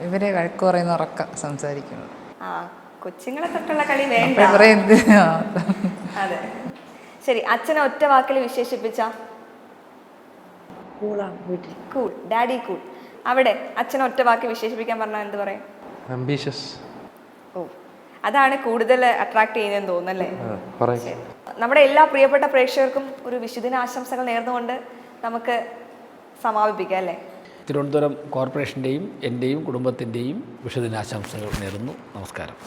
ഇവരെ വഴക്ക് പറയുന്ന ഉറക്ക സംസാരിക്കുന്നത്. ആ, കൊച്ചുങ്ങളെ തൊട്ടുള്ള കളി വേണ്ട. അതെ, ശരി. അച്ഛനെ ഒറ്റ വാക്കിൽ വിശേഷിപ്പിച്ച? കൂളാണ് വീട്ടിൽ. കൂൾ. Daddy cool. അവിടെ അച്ഛനെ ഒറ്റ വാക്ക് വിശേഷിപ്പിക്കാൻ പറഞ്ഞാൽ എന്ത് പറയും? അംബീഷ്യസ്. ഓ, അതാണ് കൂടുതൽ അട്രാക്ട് ചെയ്യുന്നതെന്ന് തോന്നുന്നല്ലേ? പറയും. നമ്മുടെ എല്ലാ പ്രിയപ്പെട്ട പ്രേക്ഷകർക്കും ഒരു വിഷുദിന ആശംസകൾ നേർന്നുകൊണ്ട് നമുക്ക് സമാപിപ്പിക്കാം അല്ലേ? തിരുവനന്തപുരം കോർപ്പറേഷൻ്റെയും എൻ്റെയും കുടുംബത്തിൻ്റെയും വിഷുദിനാശംസകൾ നേരുന്നു. നമസ്കാരം.